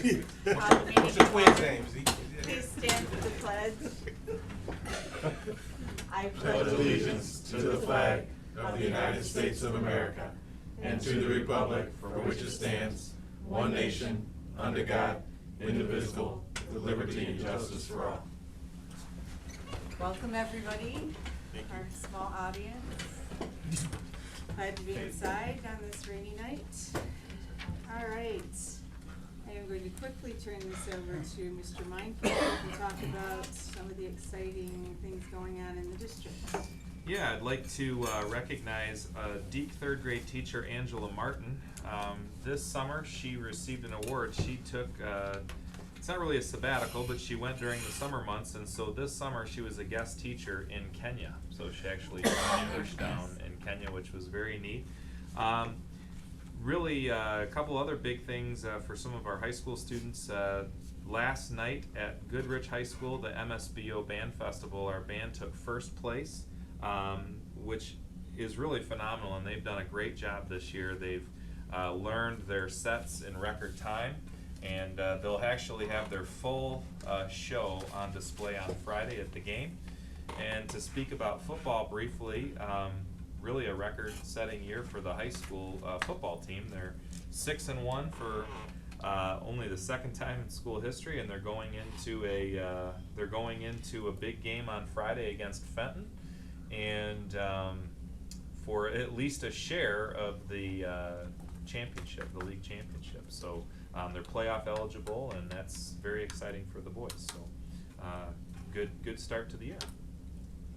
What's your twins' names? Please stand for the pledge. I pledge allegiance to the flag of the United States of America and to the republic for which it stands, one nation, under God, indivisible, with liberty and justice for all. welcome everybody, our small audience. Glad to be inside on this rainy night. All right, I am going to quickly turn this over to Mr. Meinke, who can talk about some of the exciting things going on in the district. Yeah, I'd like to recognize Deke third grade teacher Angela Martin. This summer she received an award. She took, it's not really a sabbatical, but she went during the summer months, and so this summer she was a guest teacher in Kenya. So she actually taught English down in Kenya, which was very neat. Really, a couple other big things for some of our high school students. Last night at Goodrich High School, the MSBO Band Festival, our band took first place, which is really phenomenal, and they've done a great job this year. They've learned their sets in record time, and they'll actually have their full show on display on Friday at the game. And to speak about football briefly, really a record-setting year for the high school football team. They're 6-1 for only the second time in school history, and they're going into a big game on Friday against Fenton, and for at least a share of the championship, the league championship. So they're playoff eligible, and that's very exciting for the boys. So good start to the year.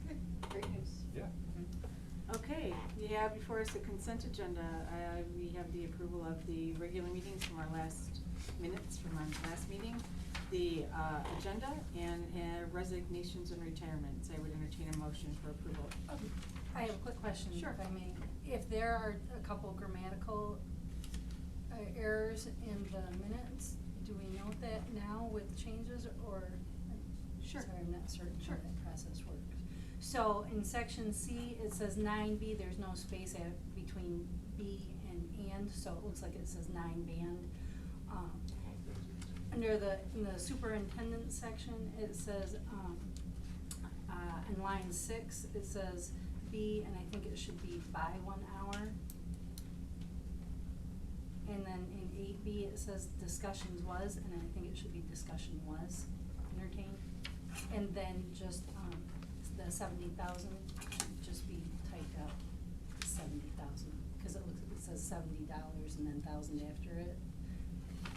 Good, great news. Yeah. Okay, we have before us a consent agenda. We have the approval of the regular meetings from our last minutes from our last meeting, the agenda, and resignations and retirements. I would entertain a motion for approval. I have a quick question, Sure. if I may. If there are a couple grammatical errors in the minutes, do we note that now with changes, or? Sure. Sorry, I'm not certain Sure. how that process works. So in section C, it says 9B, there's no space between B and, so it looks like it says 9 band. In the superintendent section, it says, in line 6, it says B, and I think it should be by 1 hour. And then in 8B, it says discussions was, and I think it should be discussion was entertained. And then just, the 70,000 should just be typed out, 70,000, because it says $70 and then 1,000 after it,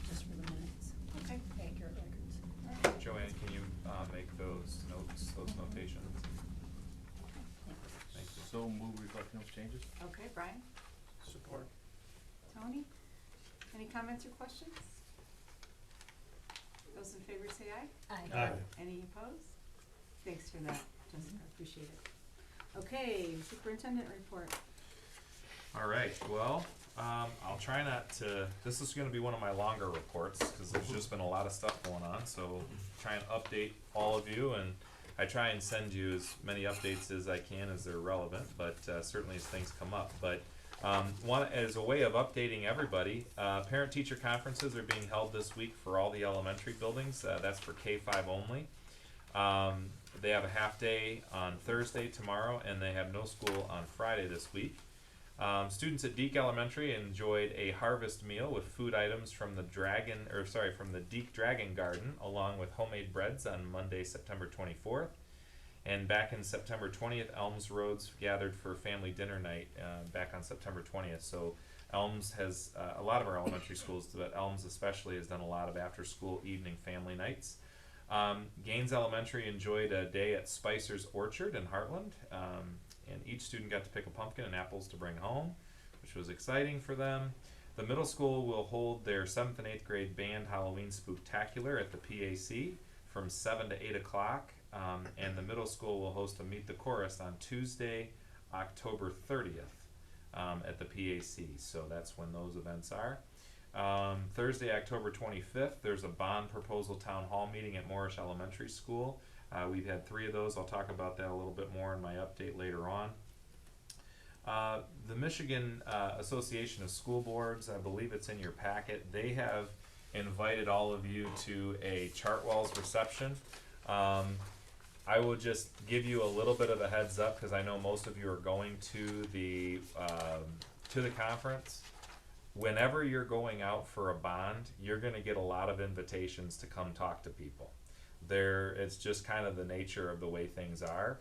just for the minutes. Okay. Accurate records. All right. Joanne, can you make those notes, those notations? Thank you. So move reflecting those changes. Okay, Brian? Support. Tony? Any comments or questions? Those in favor say aye. Aye. Any opposed? Thanks for that, Jessica, appreciate it. Okay, superintendent report. All right, well, I'll try not to, this is gonna be one of my longer reports, because there's just been a lot of stuff going on, so try and update all of you, and I try and send you as many updates as I can as they're relevant, but certainly as things come up. But as a way of updating everybody, parent-teacher conferences are being held this week for all the elementary buildings. That's for K-5 only. They have a half day on Thursday tomorrow, and they have no school on Friday this week. Students at Deke Elementary enjoyed a harvest meal with food items from the Deke Dragon Garden, along with homemade breads on Monday, September 24th. And back in September 20th, Elms Roads gathered for family dinner night back on September 20th. So Elms has, a lot of our elementary schools, but Elms especially, has done a lot of after-school evening family nights. Gaines Elementary enjoyed a day at Spicer's Orchard in Heartland, and each student got to pick a pumpkin and apples to bring home, which was exciting for them. The middle school will hold their 7th and 8th grade band Halloween Spooktacular at the PAC from 7 to 8 o'clock, and the middle school will host a Meet the Chorus on Tuesday, October 30th at the PAC, so that's when those events are. Thursday, October 25th, there's a bond proposal town hall meeting at Moorish Elementary School. We've had 3 of those. I'll talk about that a little bit more in my update later on. The Michigan Association of School Boards, I believe it's in your packet, they have invited all of you to a Chartwell's reception. I will just give you a little bit of a heads up because I know most of you are going to the conference. Whenever you're going out for a bond, you're going to get a lot of invitations to come talk to people. It's just kind of the nature of the way things are.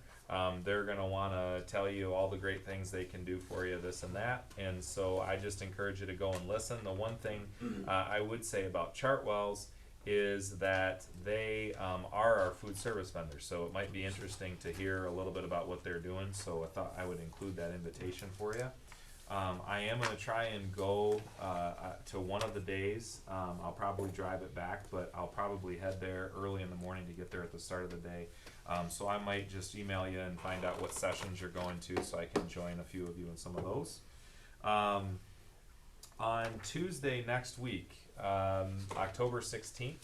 They're going to want to tell you all the great things they can do for you, this and that. And so I just encourage you to go and listen. The one thing I would say about Chartwell's is that they are our food service vendors. So it might be interesting to hear a little bit about what they're doing. So I thought I would include that invitation for you. I am going to try and go to one of the days. I'll probably drive it back, but I'll probably head there early in the morning to get there at the start of the day. So I might just email you and find out what sessions you're going to so I can join a few of you in some of those. On Tuesday next week, October 16th,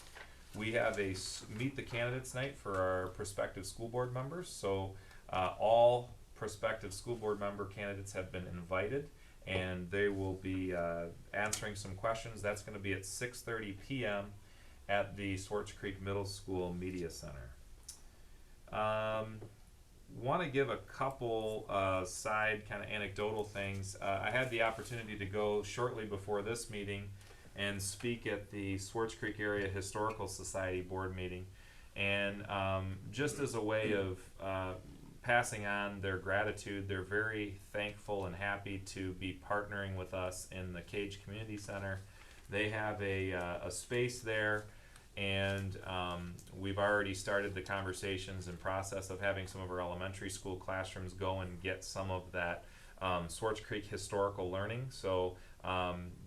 we have a Meet the Candidates night for our prospective school board members. So all prospective school board member candidates have been invited, and they will be answering some questions. That's going to be at 6:30 p.m. at the Swartz Creek Middle School Media Center. Want to give a couple side kind of anecdotal things. I had the opportunity to go shortly before this meeting and speak at the Swartz Creek Area Historical Society board meeting, and just as a way of passing on their gratitude, they're very thankful and happy to be partnering with us in the Cage Community Center. They have a space there, and we've already started the conversations and process of having some of our elementary school classrooms go and get some of that Swartz Creek historical learning. So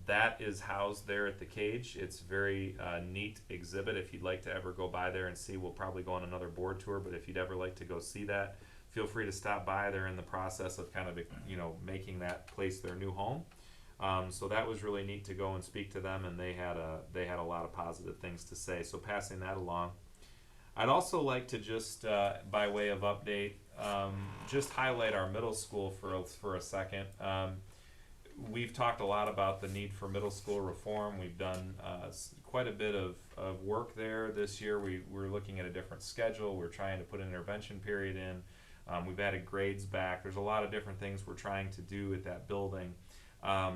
that is housed there at the Cage. It's a very neat exhibit. If you'd like to ever go by there and see, we'll probably go on another board tour, but if you'd ever like to go see that, feel free to stop by. They're in the process of kind of, making that place their new home. So that was really neat to go and speak to them, and they had a lot of positive things to say. So passing that along. I'd also like to just, by way of update, just highlight our middle school for a second. We've talked a lot about the need for middle school reform. We've done quite a bit of work there this year. We're looking at a different schedule. We're trying to put an intervention period in. We've added grades back. There's a lot of different things we're trying to do at that building. I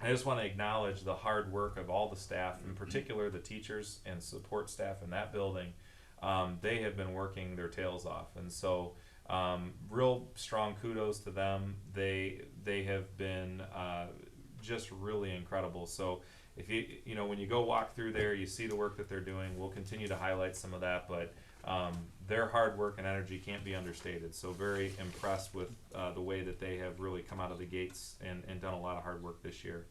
just want to acknowledge the hard work of all the staff, in particular the teachers and support staff in that building. They have been working their tails off, and so real strong kudos to them. They have been just really incredible. So if when you go walk through there, you see the work that they're doing. We'll continue to highlight some of that, but their hard work and energy can't be understated. So very impressed with the way that they have really come out of the gates and done a lot of hard work this year.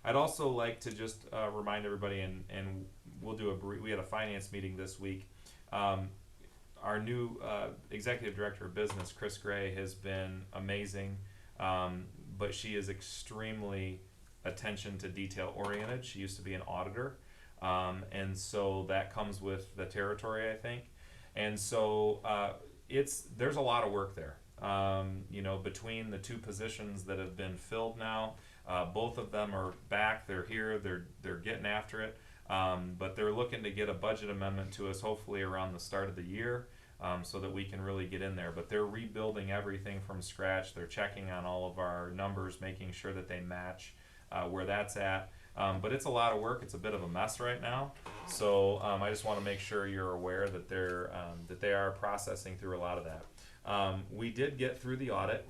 I'd also like to just remind everybody, and we'll do we had a finance meeting this week. Our new executive director of business, Chris Gray, has been amazing, but she is extremely attention to detail oriented. She used to be an auditor, and so that comes with the territory, I think. And so there's a lot of work there. Between the two positions that have been filled now, both of them are back. They're here. They're getting after it. But they're looking to get a budget amendment to us hopefully around the start of the year, so that we can really get in there. But they're rebuilding everything from scratch. They're checking on all of our numbers, making sure that they match where that's at. But it's a lot of work. It's a bit of a mess right now. So I just want to make sure you're aware that they are processing through a lot of that. We did get through the audit,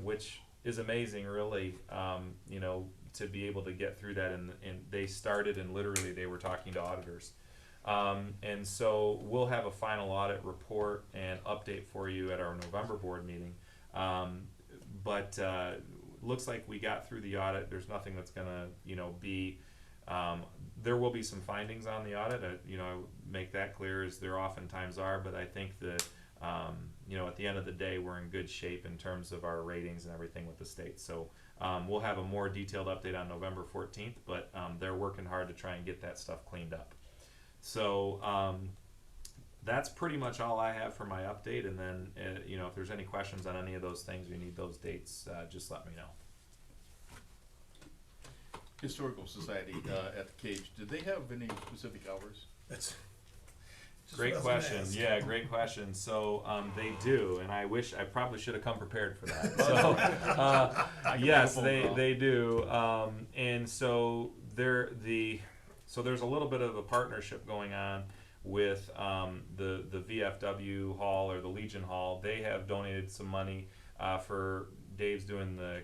which is amazing, really. To be able to get through that, and they started, and literally they were talking to auditors. And so we'll have a final audit report and update for you at our November board meeting. But looks like we got through the audit. There's nothing that's gonna, be. There will be some findings on the audit. I make that clear, as there oftentimes are. But I think that at the end of the day, we're in good shape in terms of our ratings and everything with the state. So we'll have a more detailed update on November 14th. But they're working hard to try and get that stuff cleaned up. So that's pretty much all I have for my update. And then, if there's any questions on any of those things, you need those dates, just let me know. Historical Society, at the Cage, did they have any specific hours? That's just Great what I was gonna question. ask. Yeah, great question. So they do, and I probably should have come prepared for that. So yes, they do, and so there's a little bit of a partnership going on with the VFW Hall or the Legion Hall. They have donated some money for Dave's doing the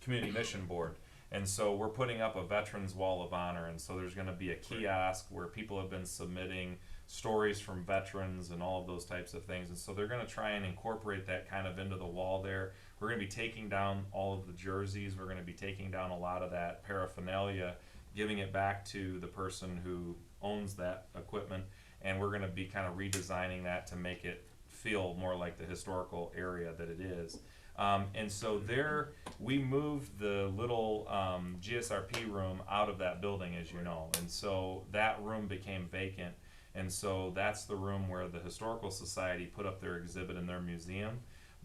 community mission board. And so we're putting up a Veterans Wall of Honor, and so there's going to be a kiosk where people have been submitting stories from veterans and all of those types of things. And so they're going to try and incorporate that kind of into the wall there. We're going to be taking down all of the jerseys. We're going to be taking down a lot of that paraphernalia, giving it back to the person who owns that equipment. And we're going to be kind of redesigning that to make it feel more like the historical area that it is. And so there, we moved the little GSRP room out of that building, as you know, and so that room became vacant, and so that's the room where the Historical Society put up their exhibit in their museum.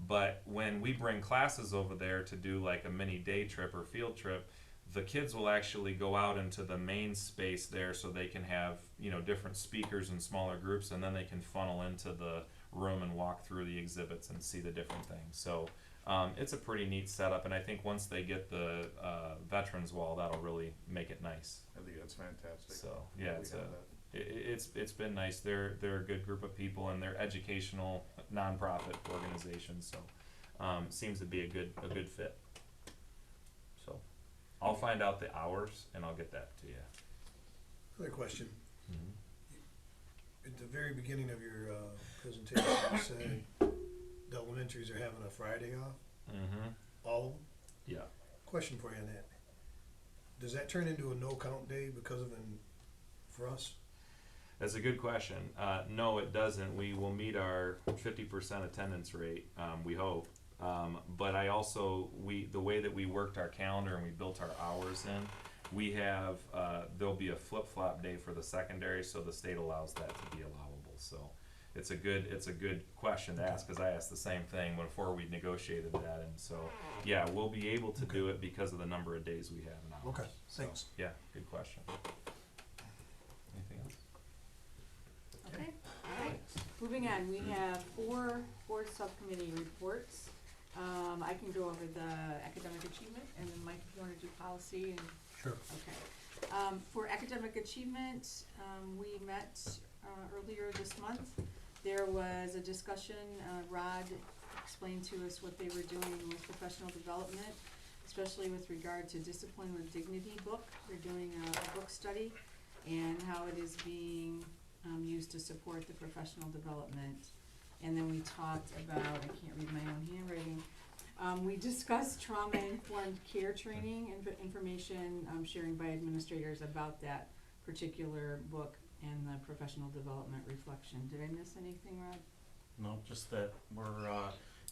But when we bring classes over there to do like a mini day trip or field trip, the kids will actually go out into the main space there so they can have, you know, different speakers in smaller groups, and then they can funnel into the room and walk through the exhibits and see the different things. So it's a pretty neat setup, and I think once they get the Veterans Wall, that'll really make it nice. I think that's fantastic. So yeah, We have that. it's been nice. They're a good group of people, and they're educational nonprofit organizations. So seems to be a good fit. So I'll find out the hours and I'll get that to you. Another question. Mm-hmm. At the very beginning of your presentation, you said the elementaries are having a Friday off, Mm-hmm. all of them? Yeah. Question for you on that. Does that turn into a no-count day because of for us? That's a good question. No, it doesn't. We will meet our 50% attendance rate, we hope. But I also, the way that we worked our calendar and we built our hours in, we have, there'll be a flip-flop day for the secondary, so the state allows that to be allowable. So it's a good question to ask, because I asked the same thing before we negotiated that, and so yeah, we'll be able to do it because of the number of days we have in hours. Okay, So, thanks. yeah, good question. Anything else? Okay, alright, moving on, we have 4 board subcommittee reports. I can go over the academic achievement, and then Mike, if you wanna do policy and. Sure. Okay. For academic achievement, we met earlier this month. There was a discussion, Rod explained to us what they were doing with professional development, especially with regard to Discipline with Dignity book. They're doing a book study and how it is being used to support the professional development. And then we talked about, I can't read my own handwriting, we discussed trauma-informed care training and information sharing by administrators about that particular book and the professional development reflection. Did I miss anything, Rod? No, just that we're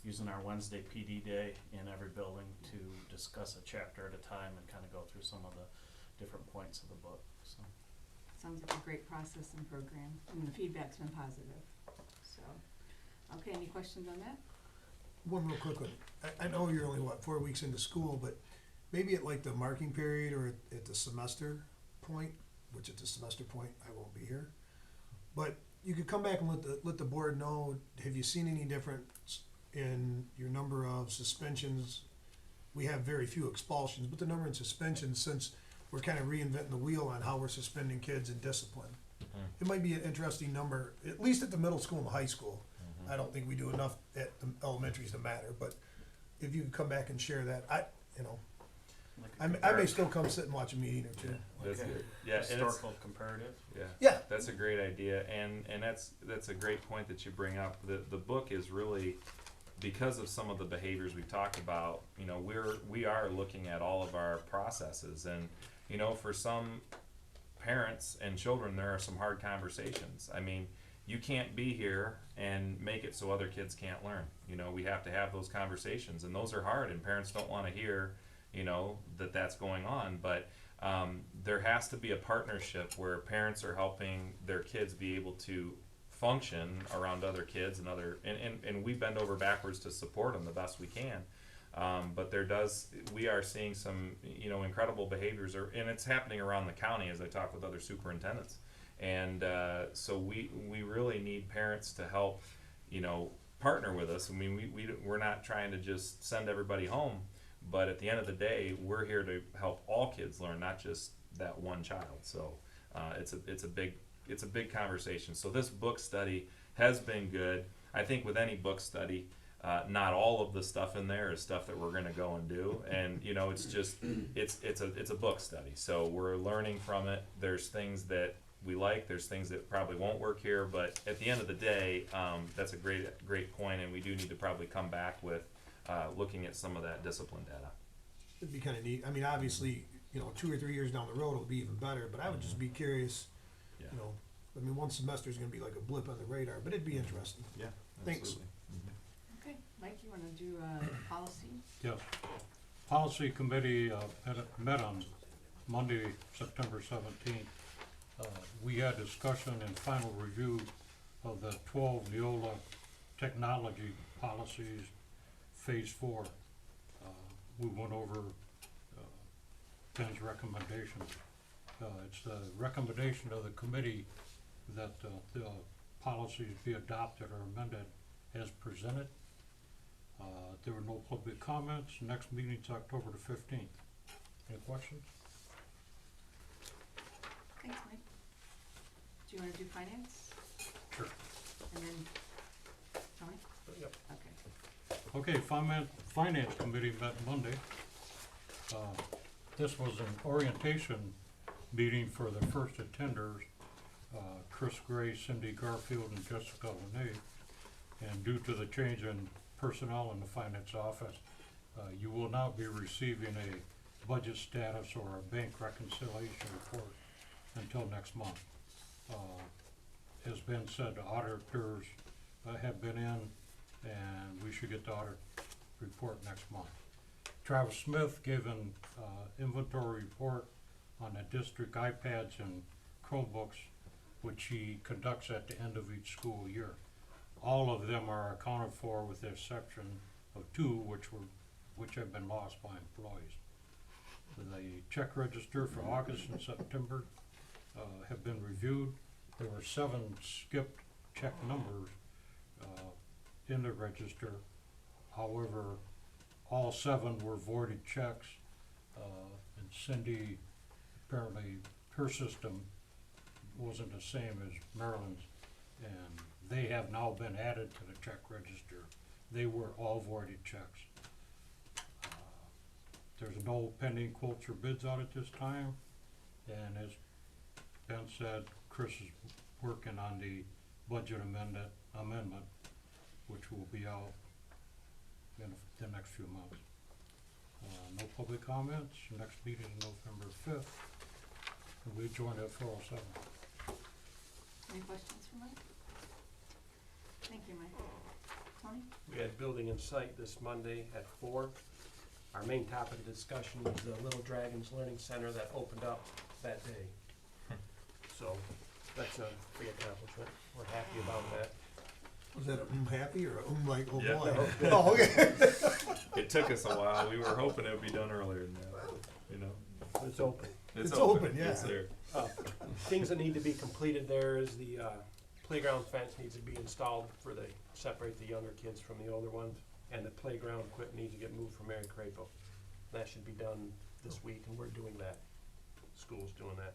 using our Wednesday PD day in every building to discuss a chapter at a time and kind of go through some of the different points of the book. So. Sounds like a great process and program, and the feedback's been positive. So, okay, any questions on that? One real quick one. I know you're only, 4 weeks into school, but maybe at like the marking period or at the semester point, which at the semester point I won't be here, but you could come back and let the board know, have you seen any difference in your number of suspensions? We have very few expulsions, but the number of suspensions, since we're kind of reinventing the wheel on how we're suspending kids in discipline. Mm-hmm. It might be an interesting number, at least at the middle school and the high school. I don't think we do enough at the elementaries to matter, but if you could come back and share that, Like I may still come sit and watch a meeting or two. That's Okay. good. Yeah, and it's, historical comparative. Yeah. that's a great idea, and that's a great point that you bring up. The book is really, because of some of the behaviors we've talked about, you know, we are looking at all of our processes, and you know, for some parents and children, there are some hard conversations. I mean, you can't be here and make it so other kids can't learn. You know, we have to have those conversations, and those are hard, and parents don't want to hear, you know, that's going on. But there has to be a partnership where parents are helping their kids be able to function around other kids and we bend over backwards to support them the best we can. But we are seeing some, incredible behaviors, and it's happening around the county as I talk with other superintendents. And so we really need parents to help, partner with us. I mean, we're not trying to just send everybody home, but at the end of the day, we're here to help all kids learn, not just that one child. So it's a big conversation. So this book study has been good. I think with any book study, not all of the stuff in there is stuff that we're going to go and do, and it's just it's a book study. So we're learning from it. There's things that we like. There's things that probably won't work here, but at the end of the day, that's a great point, and we do need to probably come back with looking at some of that discipline data. It'd be kind of neat. I mean, obviously, 2 or 3 years down the road, it'll be even better, but I would just be curious, Yeah. I mean, one semester is gonna be like a blip on the radar, but it'd be interesting. Yeah. Thanks. Absolutely. Okay, Mike, you wanna do, policy? Yes. Policy Committee met on Monday, September 17th. We had discussion and final review of the 12 Neola technology policies, Phase 4. We went over Ben's recommendations. It's the recommendation of the committee that the policies be adopted or amended as presented. There were no public comments. Next meeting's October the 15th. Any questions? Thanks, Mike. Do you wanna do finance? Sure. And then, Tony? Yep. Okay. Okay, Finance Committee met Monday. This was an orientation meeting for the first attenders, Chris Gray, Cindy Garfield, and Jessica Lene. And due to the change in personnel in the finance office, you will not be receiving a budget status or a bank reconciliation report until next month. As Ben said, the auditors have been in, and we should get the audit report next month. Travis Smith gave an inventory report on the district iPads and Chromebooks, which he conducts at the end of each school year. All of them are accounted for with the exception of 2 which have been lost by employees. The check register for August and September have been reviewed. There were 7 skipped check numbers in the register. However, all 7 were voided checks, and Cindy, apparently her system wasn't the same as Maryland's, and they have now been added to the check register. They were all voided checks. There's no pending quotes or bids out at this time, and as Ben said, Chris is working on the budget amendment, which will be out in the next few months. No public comments. Next meeting is November 5th, and we join at 4:07. Any questions for Mike? Thank you, Mike. Tony? We had building in sight this Monday at 4. Our main topic of discussion was the Little Dragons Learning Center that opened up that day. So that's a big accomplishment. We're happy about that. Was that a happy or a like, oh Yeah. boy? No. Oh, okay. It took us a while. We were hoping it would be done earlier than that, But it's open. It's open, yeah. It's there. Things that need to be completed there is the playground fence needs to be installed for the separate the younger kids from the older ones, and the playground equipment needs to get moved from Mary Crapo. That should be done this week, and we're doing that. School's doing that.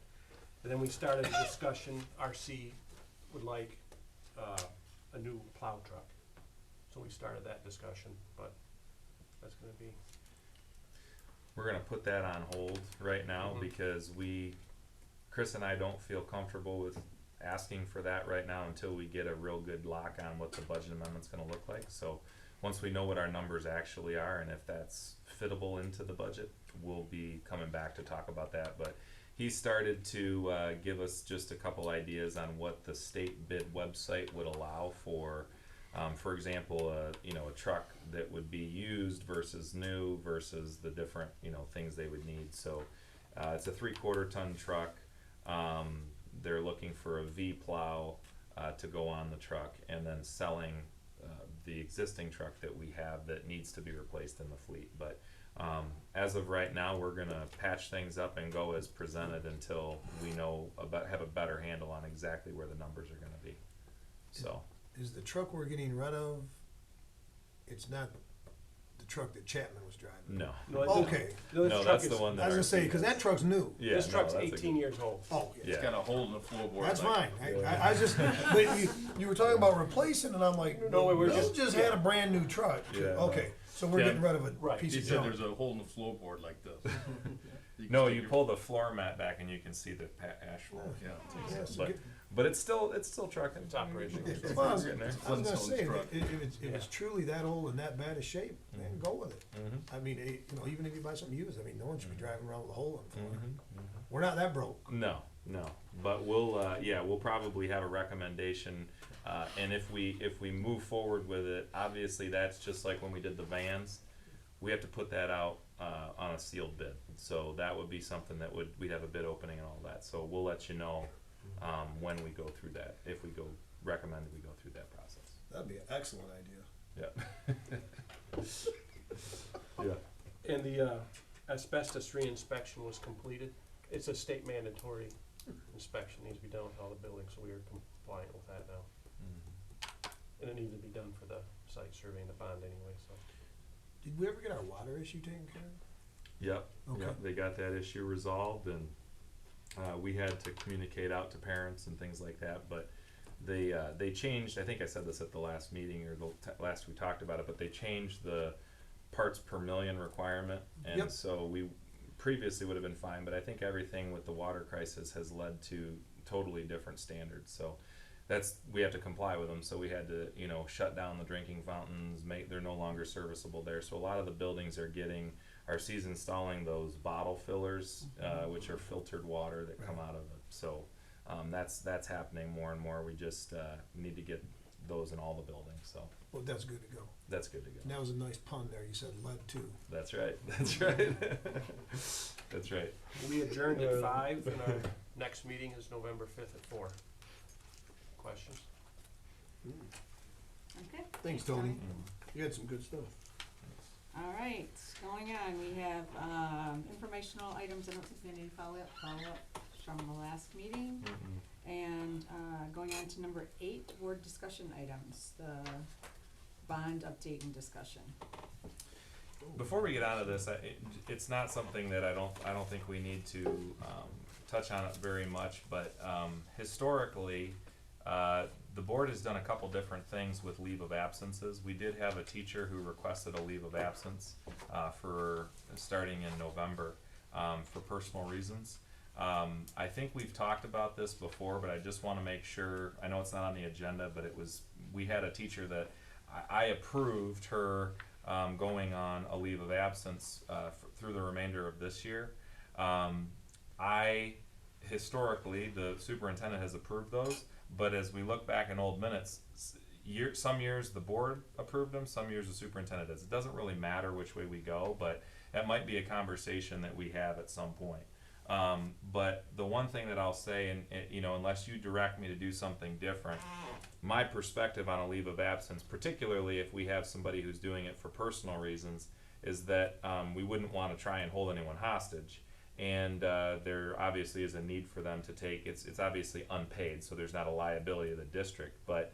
And then we started a discussion. RC would like a new plow truck, so we started that discussion. But that's going to be. We're gonna put that on hold right now because Chris and I don't feel comfortable with asking for that right now until we get a real good lock on what the budget amendment's gonna look like. So once we know what our numbers actually are and if that's fittable into the budget, we'll be coming back to talk about that. But he started to give us just a couple ideas on what the state bid website would allow for example, a truck that would be used versus new versus the different, things they would need. So it's a 3/4 ton truck. They're looking for a V plow to go on the truck, and then selling the existing truck that we have that needs to be replaced in the fleet. But as of right now, we're gonna patch things up and go as presented until we know have a better handle on exactly where the numbers are gonna be. So, Is the truck we're getting rid of, it's not the truck that Chapman was driving? no. Okay, No, that's the one that I was our- gonna say, cause that truck's new. Yeah, This no, truck's that's a 18 good- years old. Oh, Yeah. It's got a hole in the floorboard. that's like- fine. I just, but you were talking about replacing, and I'm like, No, we're Bill just- had a brand new truck. Yeah, Okay, so we're Yeah. getting rid of a Right. piece He of said junk. there's a hole in the floorboard like this. can No, stick you your- pull the floor mat back and you can see the asphalt. Yeah. Yeah, so But, get- but it's still trucking. It's operational. If I was, Getting there. I was gonna Flintstones say, truck. if it's truly that old and that bad a shape, then go with it. Mhm. I mean, even if you buy something used, I mean, no one should be driving around with a hole in the floor. Mhm. We're not that broke. No, but we'll probably have a recommendation, and if we move forward with it, obviously that's just like when we did the vans, we have to put that out, on a sealed bid, so that would be something that we'd have a bid opening and all that, so we'll let you know, when we go through that, if we recommend we go through that process. That'd be an excellent idea. Yeah. Yeah. And the asbestos reinspection was completed. It's a state mandatory inspection, needs to be done with all the buildings, so we are compliant with that now. And it needs to be done for the site survey and the bond anyway, so. Did we ever get our water issue taken care of? Yep, Okay. yep, they got that issue resolved, and we had to communicate out to parents and things like that, but they changed, I think I said this at the last meeting, or last we talked about it, but they changed the parts per million requirement, and Yep. so we previously would have been fine, but I think everything with the water crisis has led to totally different standards, so we have to comply with them, so we had to, shut down the drinking fountains, they're no longer serviceable there, so a lot of the buildings RC's installing those bottle fillers, which are filtered water that come out of it, so, that's happening more and more, we just, need to get those in all the buildings, so, Well, that's good to go. that's good to go. And that was a nice pun there. You said lead too. That's right, that's right. That's right. We adjourned at 5, and our next meeting is November 5th at 4. Questions? Okay. Thanks, Tony. You had some good stuff. All right, going on, we have, informational items, I don't think we need to follow up from the last meeting. And, going on to number 8, board discussion items, the bond update and discussion. Before we get out of this, it's not something that I don't think we need to touch on it very much, but historically, the board has done a couple different things with leave of absences. We did have a teacher who requested a leave of absence for starting in November for personal reasons. I think we've talked about this before, but I just want to make sure, I know it's not on the agenda, but we had a teacher that I approved her going on a leave of absence through the remainder of this year. Historically, the superintendent has approved those, but as we look back in old minutes, some years the board approved them, some years the superintendent does. It doesn't really matter which way we go, but that might be a conversation that we have at some point. But the one thing that I'll say, and unless you direct me to do something different, my perspective on a leave of absence, particularly if we have somebody who's doing it for personal reasons, is that we wouldn't want to try and hold anyone hostage. And there obviously is a need for them to take, it's obviously unpaid, so there's not a liability of the district, but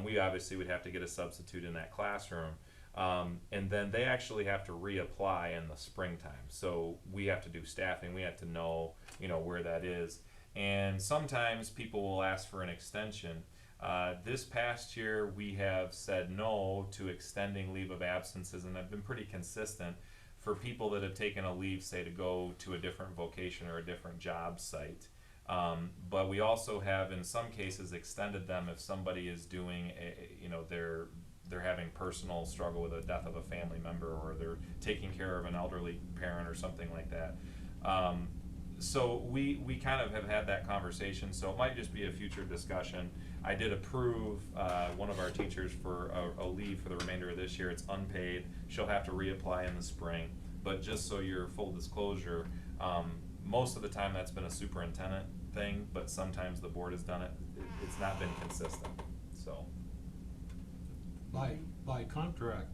we obviously would have to get a substitute in that classroom. And then they actually have to reapply in the springtime. So we have to do staffing, we have to know, where that is. And sometimes people will ask for an extension. This past year, we have said no to extending leave of absences, and I've been pretty consistent for people that have taken a leave, say, to go to a different vocation or a different job site. But we also have, in some cases, extended them if somebody is doing, they're having personal struggle with the death of a family member, or they're taking care of an elderly parent or something like that. So we kind of have had that conversation, so it might just be a future discussion. I did approve one of our teachers for a leave for the remainder of this year. It's unpaid. She'll have to reapply in the spring. But just so you're full disclosure, most of the time that's been a superintendent thing, but sometimes the board has done it. It's not been consistent, so. By by contract,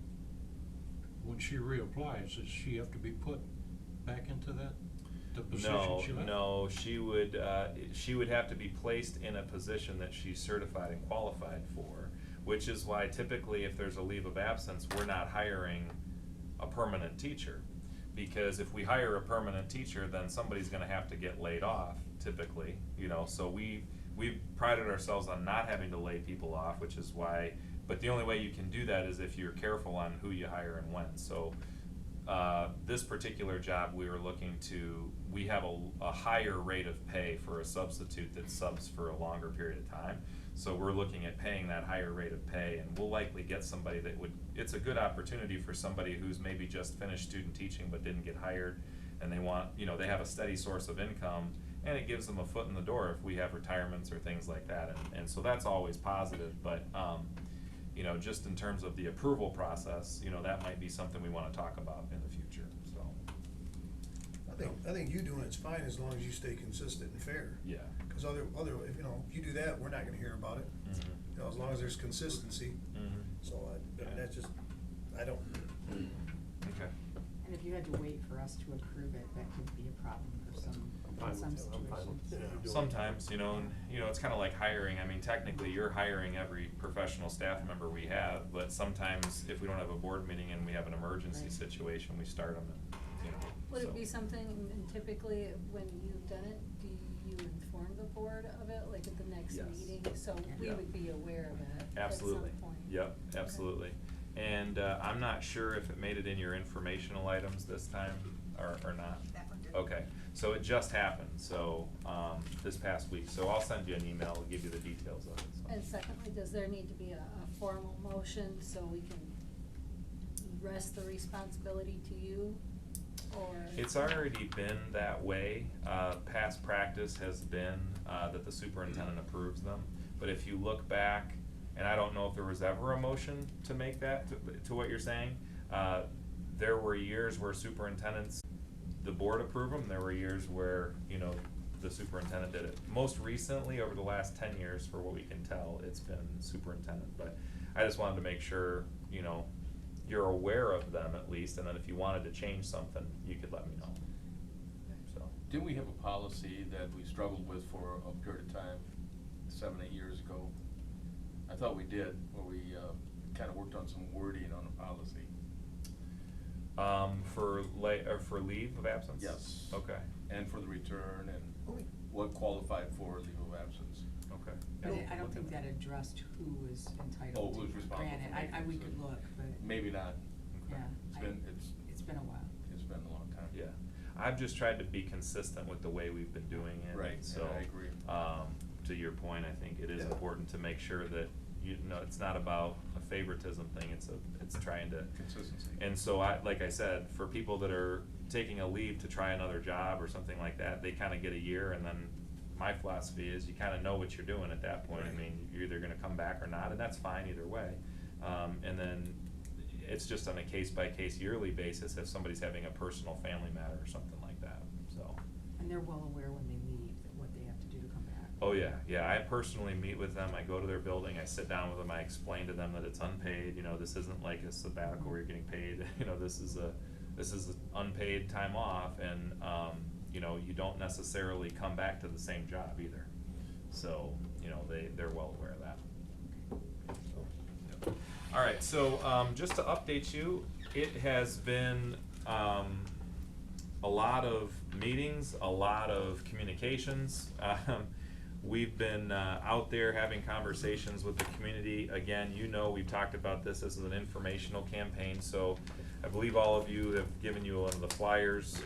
when she reapplies, does she have to be put back into the position No, she left? no, she would have to be placed in a position that she's certified and qualified for, which is why typically if there's a leave of absence, we're not hiring a permanent teacher. Because if we hire a permanent teacher, then somebody's gonna have to get laid off typically, you know, so we've prided ourselves on not having to lay people off, which is why, but the only way you can do that is if you're careful on who you hire and when, so this particular job, we have a higher rate of pay for a substitute that subs for a longer period of time. So we're looking at paying that higher rate of pay, and we'll likely get somebody that it's a good opportunity for somebody who's maybe just finished student teaching but didn't get hired, and they want, they have a steady source of income, and it gives them a foot in the door if we have retirements or things like that, and so that's always positive, but, just in terms of the approval process, that might be something we wanna talk about in the future, so. I think you doing it's fine as long as you stay consistent and fair. Yeah. Cause if you do that, we're not gonna hear about it. Mhm. As long as there's consistency. Mhm. So that's just, I don't. Okay. And if you had to wait for us to approve it, that could be a problem for some, fine in some with it. I'm fine with situations. it. Sometimes, and, it's kinda like hiring, technically you're hiring every professional staff member we have, but sometimes if we don't have a board meeting and we have an emergency Right. situation, we start them and, Would so. it be something, and typically when you've done it, do you inform the board of it, like at the next Yes. meeting? So we Yeah. would be aware of it Absolutely. at some point. Yep, absolutely. And, I'm not sure if it made it in your informational items this time, or not. That one did. Okay, so it just happened, so, this past week, so I'll send you an email, to give you the details of it, so. And secondly, does there need to be a formal motion so we can rest the responsibility to you, or? It's already been that way. Past practice has been, that the superintendent approves them. But if you look back, and I don't know if there was ever a motion to make that, to what you're saying, there were years where superintendents, the board approved them, there were years where, the superintendent did it. Most recently, over the last 10 years, for what we can tell, it's been superintendent, but I just wanted to make sure, you're aware of them at least, and then if you wanted to change something, you could let me know, so. Didn't we have a policy that we struggled with for a period of time, 7, 8 years ago? I thought we did, where we kinda worked on some wording on a policy. For leave of absence? Yes. Okay, And for the return and what qualified for leave of absence. okay. But I don't think that addressed who was Oh, entitled who's to responsible grant it. for making We it, could so- look, but, Maybe not. yeah. It's It's been a while. been a long time. Yeah, I've just tried to be consistent with the way we've been doing it. Right, So, and I agree. To your point, I think it is Yeah. important to make sure that, it's not about a favoritism thing, it's trying to. Consistency. And so like I said, for people that are taking a leave to try another job or something like that, they kinda get a year, and then my philosophy is you kinda know what you're doing at that point. I Right. mean, you're either gonna come back or not, and that's fine either way. And then it's just on a case-by-case yearly basis if somebody's having a personal family matter or something like that, so. And they're well aware when they leave that what they have to do to come back. Oh, yeah, I personally meet with them, I go to their building, I sit down with them, I explain to them that it's unpaid, this isn't like a sabbatical where you're getting paid, this is unpaid time off, and, you don't necessarily come back to the same job either. So, they're well aware of that. So, alright, so, just to update you, it has been, a lot of meetings, a lot of communications. We've been out there having conversations with the community. Again, we've talked about this as an informational campaign, so I believe all of you have given you one of the flyers.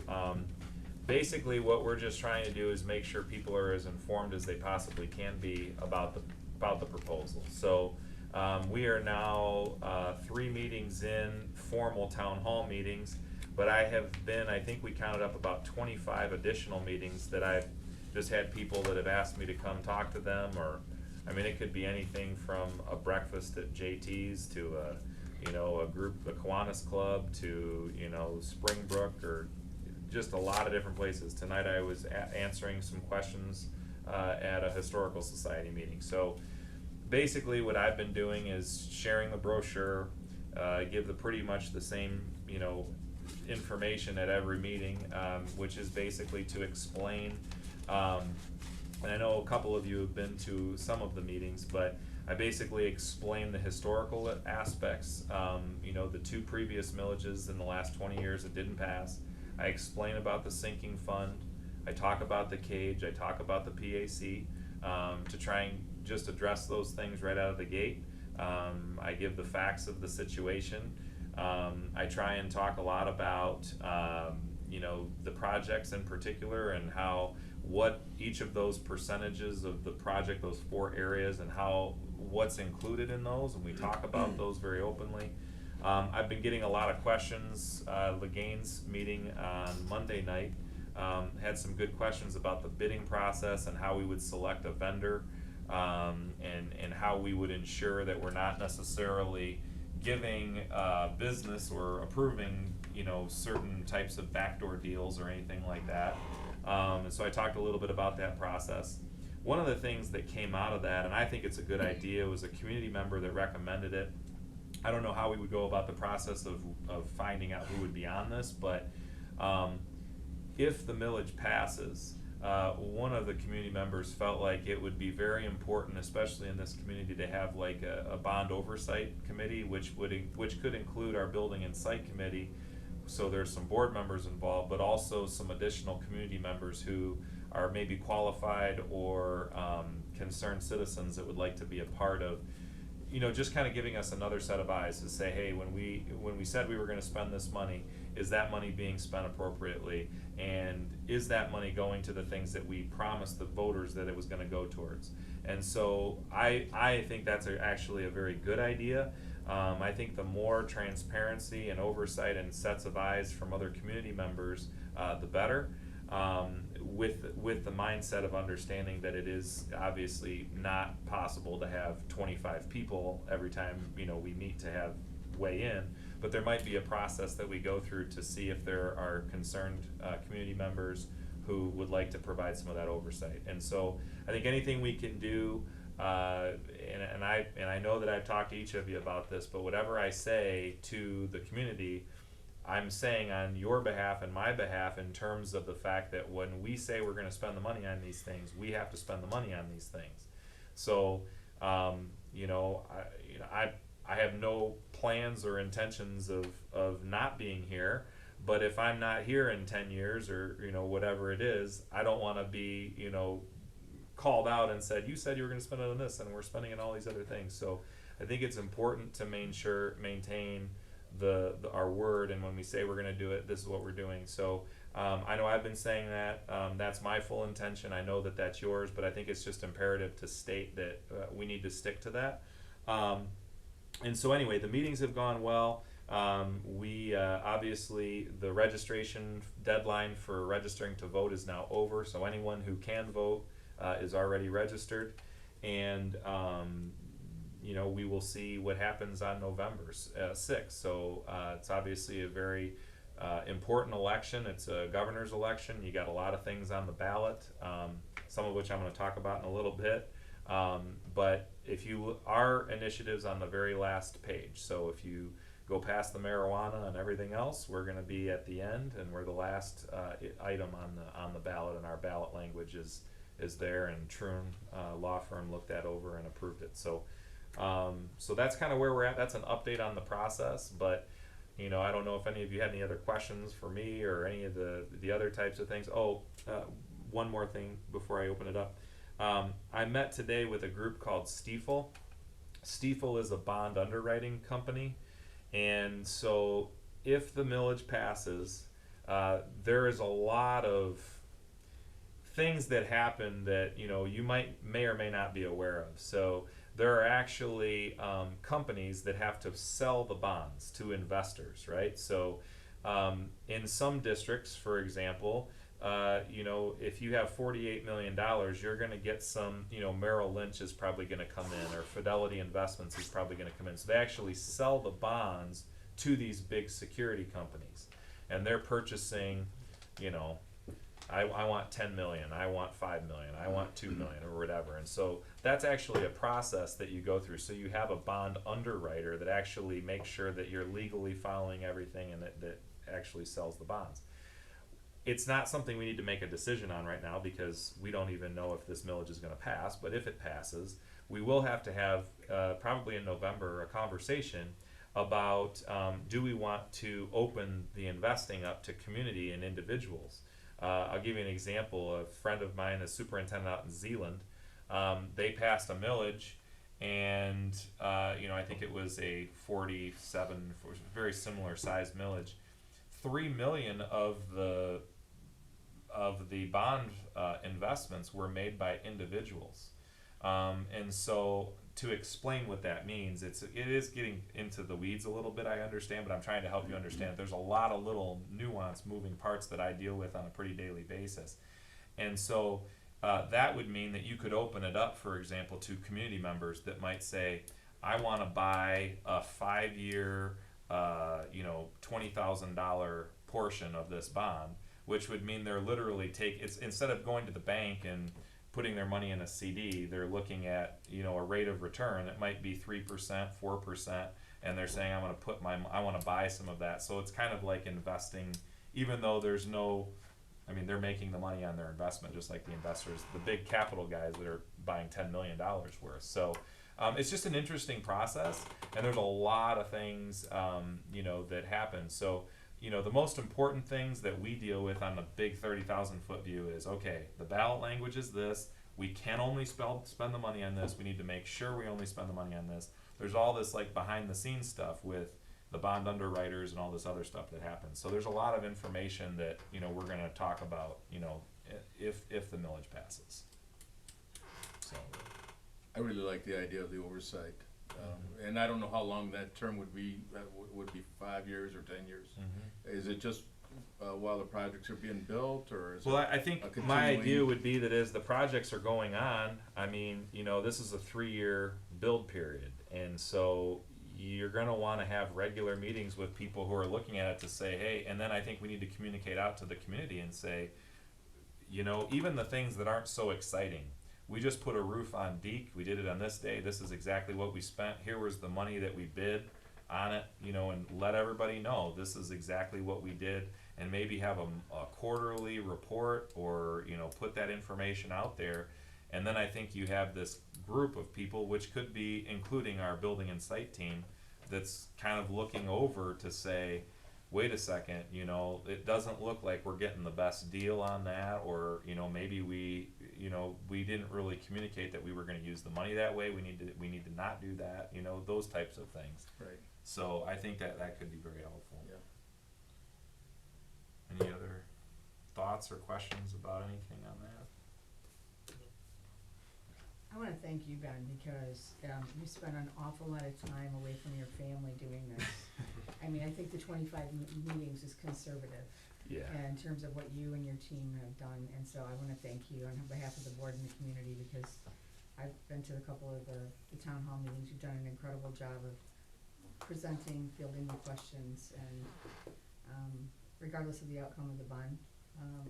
Basically, what we're just trying to do is make sure people are as informed as they possibly can be about the proposal. So we are now 3 meetings in, formal town hall meetings, but I think we counted up about 25 additional meetings that I've just had people that have asked me to come talk to them, or, it could be anything from a breakfast at JT's to a group, the Kiwanis Club, to, Springbrook, or just a lot of different places. Tonight I was answering some questions at a historical society meeting. So basically what I've been doing is sharing the brochure, give the pretty much the same, information at every meeting, which is basically to explain, and I know a couple of you have been to some of the meetings, but I basically explain the historical aspects, the 2 previous millages in the last 20 years that didn't pass. I explain about the sinking fund. I talk about the cage. I talk about the PAC, to try and just address those things right out of the gate. I give the facts of the situation. I try and talk a lot about, the projects in particular and what each of those percentages of the project, those 4 areas, and what's included in those, and we talk about those very openly. I've been getting a lot of questions. Legane's meeting on Monday night had some good questions about the bidding process and how we would select a vendor, and how we would ensure that we're not necessarily giving business or approving, certain types of backdoor deals or anything like that. And so I talked a little bit about that process. One of the things that came out of that, and I think it's a good idea, was a community member that recommended it. I don't know how we would go about the process of finding out who would be on this, but if the millage passes, one of the community members felt like it would be very important, especially in this community, to have like a bond oversight committee, which could include our building and site committee. So there's some board members involved, but also some additional community members who are maybe qualified or concerned citizens that would like to be a part of, just kind of giving us another set of eyes to say, hey, when we said we were going to spend this money, is that money being spent appropriately, and is that money going to the things that we promised the voters that it was going to go towards? And so I think that's actually a very good idea. I think the more transparency and oversight and sets of eyes from other community members, the better. With the mindset of understanding that it is obviously not possible to have 25 people every time we meet to have weigh in, but there might be a process that we go through to see if there are concerned community members who would like to provide some of that oversight. And so I think anything we can do, and I know that I've talked to each of you about this, but whatever I say to the community, I'm saying on your behalf and my behalf in terms of the fact that when we say we're going to spend the money on these things, we have to spend the money on these things. So, I have no plans or intentions of not being here, but if I'm not here in 10 years or, whatever it is, I don't want to be, called out and said, you said you were going to spend it on this and we're spending it on all these other things. So I think it's important to maintain our word, and when we say we're going to do it, this is what we're doing. So I know I've been saying that. That's my full intention. I know that that's yours, but I think it's just imperative to state that we need to stick to that. And so anyway, the meetings have gone well. We obviously, the registration deadline for registering to vote is now over, so anyone who can vote is already registered, and we will see what happens on November 6th. So it's obviously a very important election. It's a governor's election. You got a lot of things on the ballot, some of which I'm going to talk about in a little bit. But if our initiatives on the very last page, so if you go past the marijuana and everything else, we're going to be at the end, and we're the last item on the ballot, and our ballot language is there, and Troon law firm looked that over and approved it. So that's kind of where we're at. That's an update on the process, but I don't know if any of you had any other questions for me or any of the other types of things. One more thing before I open it up. I met today with a group called Stiefel. Stiefel is a bond underwriting company, and so if the millage passes, there is a lot of things that happen that you may or may not be aware of. So there are actually companies that have to sell the bonds to investors, right? So in some districts, for example, if you have $48 million, you're going to get some, Merrill Lynch is probably going to come in, or Fidelity Investments is probably going to come in. So they actually sell the bonds to these big security companies, and they're purchasing, I want 10 million, I want 5 million, I want 2 million, or whatever. And so that's actually a process that you go through. So you have a bond underwriter that actually makes sure that you're legally following everything and that actually sells the bonds. It's not something we need to make a decision on right now because we don't even know if this millage is going to pass. But if it passes, we will have to have, probably in November, a conversation about do we want to open the investing up to community and individuals. I'll give you an example. A friend of mine, a superintendent out in Zeeland, they passed a millage, and I think it was a 47, very similar size millage. 3 million of the bond investments were made by individuals, and so to explain what that means, it is getting into the weeds a little bit, I understand, but I'm trying to help you understand. There's a lot of little nuanced moving parts that I deal with on a pretty daily basis. And so that would mean that you could open it up, for example, to community members that might say, I want to buy a 5-year, $20,000 portion of this bond, which would mean they're literally instead of going to the bank and putting their money in a CD, they're looking at, a rate of return that might be 3%, 4%, and they're saying, I want to buy some of that. So it's kind of like investing, even though there's they're making the money on their investment, just like the investors, the big capital guys that are buying $10 million worth. So it's just an interesting process, and there's a lot of things, that happen. So, the most important things that we deal with on the big 30,000 foot view is, okay, the ballot language is this, we can only spend the money on this, we need to make sure we only spend the money on this. There's all this like behind the scenes stuff with the bond underwriters and all this other stuff that happens. So there's a lot of information that, we're gonna talk about, if the millage passes. So. I really like the idea of the oversight. And I don't know how long that term would be. Would it be 5 years or 10 years? Mm-hmm. Is it just while the projects are being built, or is I think my idea would be that as the projects are going on, this is a 3-year build period, and so you're going to want to have regular meetings with people who are looking at it to say, hey, and then I think we need to communicate out to the community and say, even the things that aren't so exciting. We just put a roof on Deke. We did it on this day. This is exactly what we spent. Here was the money that we bid on it, and let everybody know this is exactly what we did, and maybe have a quarterly report, or put that information out there. And then I think you have this group of people, which could be including our building and site team, that's kind of looking over to say, wait a second, it doesn't look like we're getting the best deal on that, or maybe we didn't really communicate that we were going to use the money that way. We need to not do that. Those types of things. right? So I think that could be very helpful. Yeah. Any other thoughts or questions about anything on that? I want to thank you, Ben, because you spent an awful lot of time away from your family doing this. I think the 25 meetings is conservative. Yeah. In terms of what you and your team have done, and so I want to thank you on behalf of the board and the community, because I've been to a couple of the town hall meetings. You've done an incredible job of presenting, fielding the questions, and regardless of the outcome of the bond,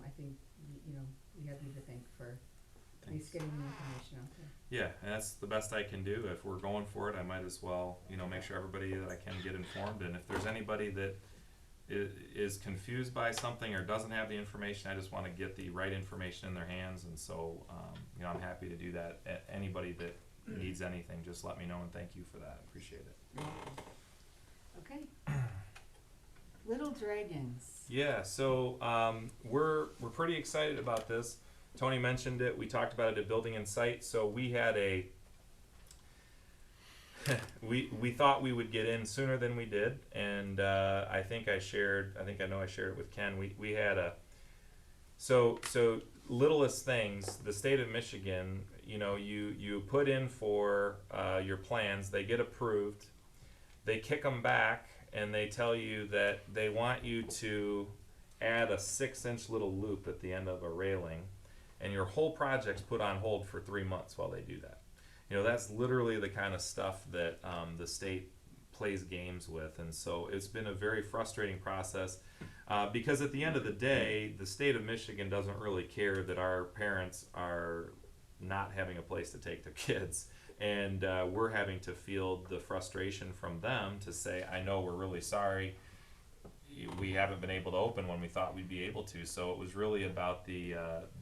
I think we have you to thank for at least getting the information out there. Yeah, and that's the best I can do. If we're going for it, I might as well, make sure everybody that I can get informed. And if there's anybody that is confused by something or doesn't have the information, I just want to get the right information in their hands. And so, I'm happy to do that. Anybody that needs anything, just let me know, and thank you for that. I appreciate it. Okay. Little Dragons. Yeah, so we're pretty excited about this. Tony mentioned it. We talked about it at Building and Site. So we had we thought we would get in sooner than we did, and I know I shared it with Ken. We had so littlest things. The state of Michigan, you put in for your plans, they get approved, they kick them back, and they tell you that they want you to add a 6-inch little loop at the end of a railing, and your whole project's put on hold for 3 months while they do that. That's literally the kind of stuff that the state plays games with. And so it's been a very frustrating process, because at the end of the day, the state of Michigan doesn't really care that our parents are not having a place to take their kids. And we're having to field the frustration from them to say, I know, we're really sorry, we haven't been able to open when we thought we'd be able to. So it was really about the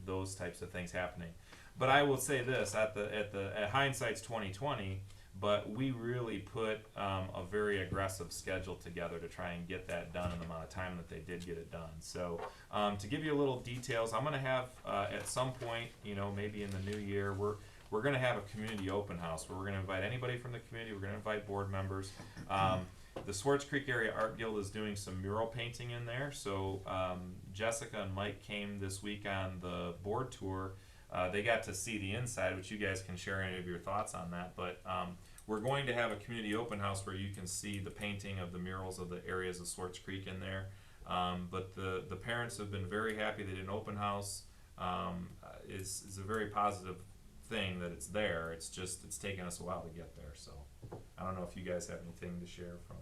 those types of things happening. But I will say this, at hindsight's 20/20, but we really put a very aggressive schedule together to try and get that done in the amount of time that they did get it done. So to give you a little details, I'm going to have at some point, maybe in the new year, we're going to have a community open house where we're going to invite anybody from the community. We're going to invite board members. The Swartz Creek Area Art Guild is doing some mural painting in there. So Jessica and Mike came this week on the board tour. They got to see the inside, which you guys can share any of your thoughts on that. But we're going to have a community open house where you can see the painting of the murals of the areas of Swartz Creek in there. But the parents have been very happy. They did an open house. It's a very positive thing that it's there. It's taken us a while to get there. So I don't know if you guys have anything to share from.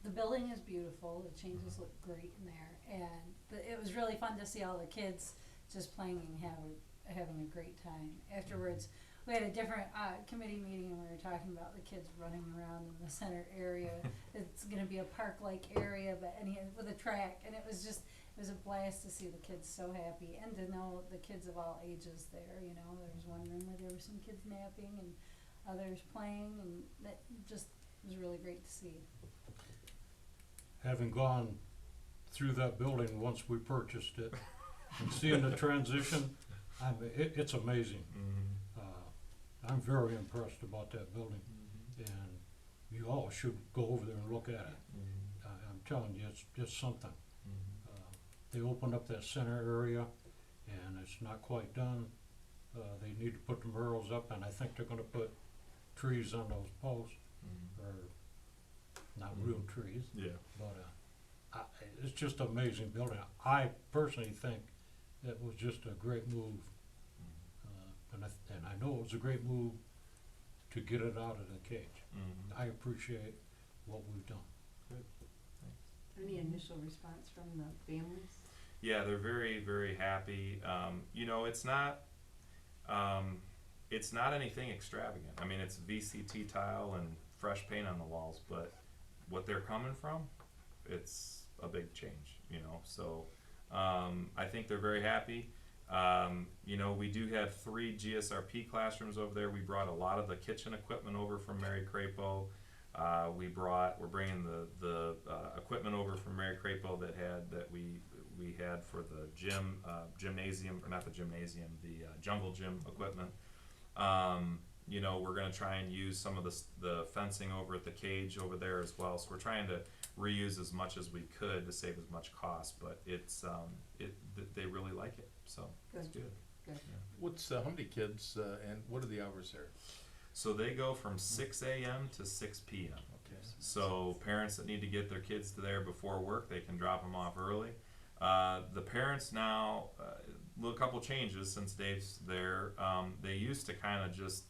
The building is beautiful. The changes look great in there, and it was really fun to see all the kids just playing and having a great time. Afterwards, we had a different committee meeting, and we were talking about the kids running around in the center area. It's going to be a park-like area, but with a track, and it was a blast to see the kids so happy, and to know the kids of all ages there. There was one room where there were some kids napping and others playing, and that just was really great to see. Having gone through that building once we purchased it and seeing the transition, it's amazing. I'm very impressed about that building, and you all should go over there and look at it. I'm telling you, it's just something. They opened up that center area, and it's not quite done. They need to put the murals up, and I think they're going to put trees on those posts, or not real trees. Yeah. But it's just an amazing building. I personally think it was just a great move, and I know it was a great move to get it out of the cage. I appreciate what we've done. Good. Any initial response from the families? Yeah, they're very, very happy. It's not anything extravagant. I mean, it's VCT tile and fresh paint on the walls, but what they're coming from, it's a big change, So I think they're very happy. We do have 3 GSRP classrooms over there. We brought a lot of the kitchen equipment over from Mary Crapo. We're bringing the equipment over from Mary Crapo that we had for the gymnasium, or not the gymnasium, the jungle gym equipment. We're going to try and use some of the fencing over at the cage over there as well. So we're trying to reuse as much as we could to save as much cost, but they really like it. So it's good. Good. How many kids and what are the hours there? So they go from 6 a.m. to 6 p.m. Okay. So parents that need to get their kids to there before work, they can drop them off early. The parents now, a couple changes since Dave's there. They used to kind of just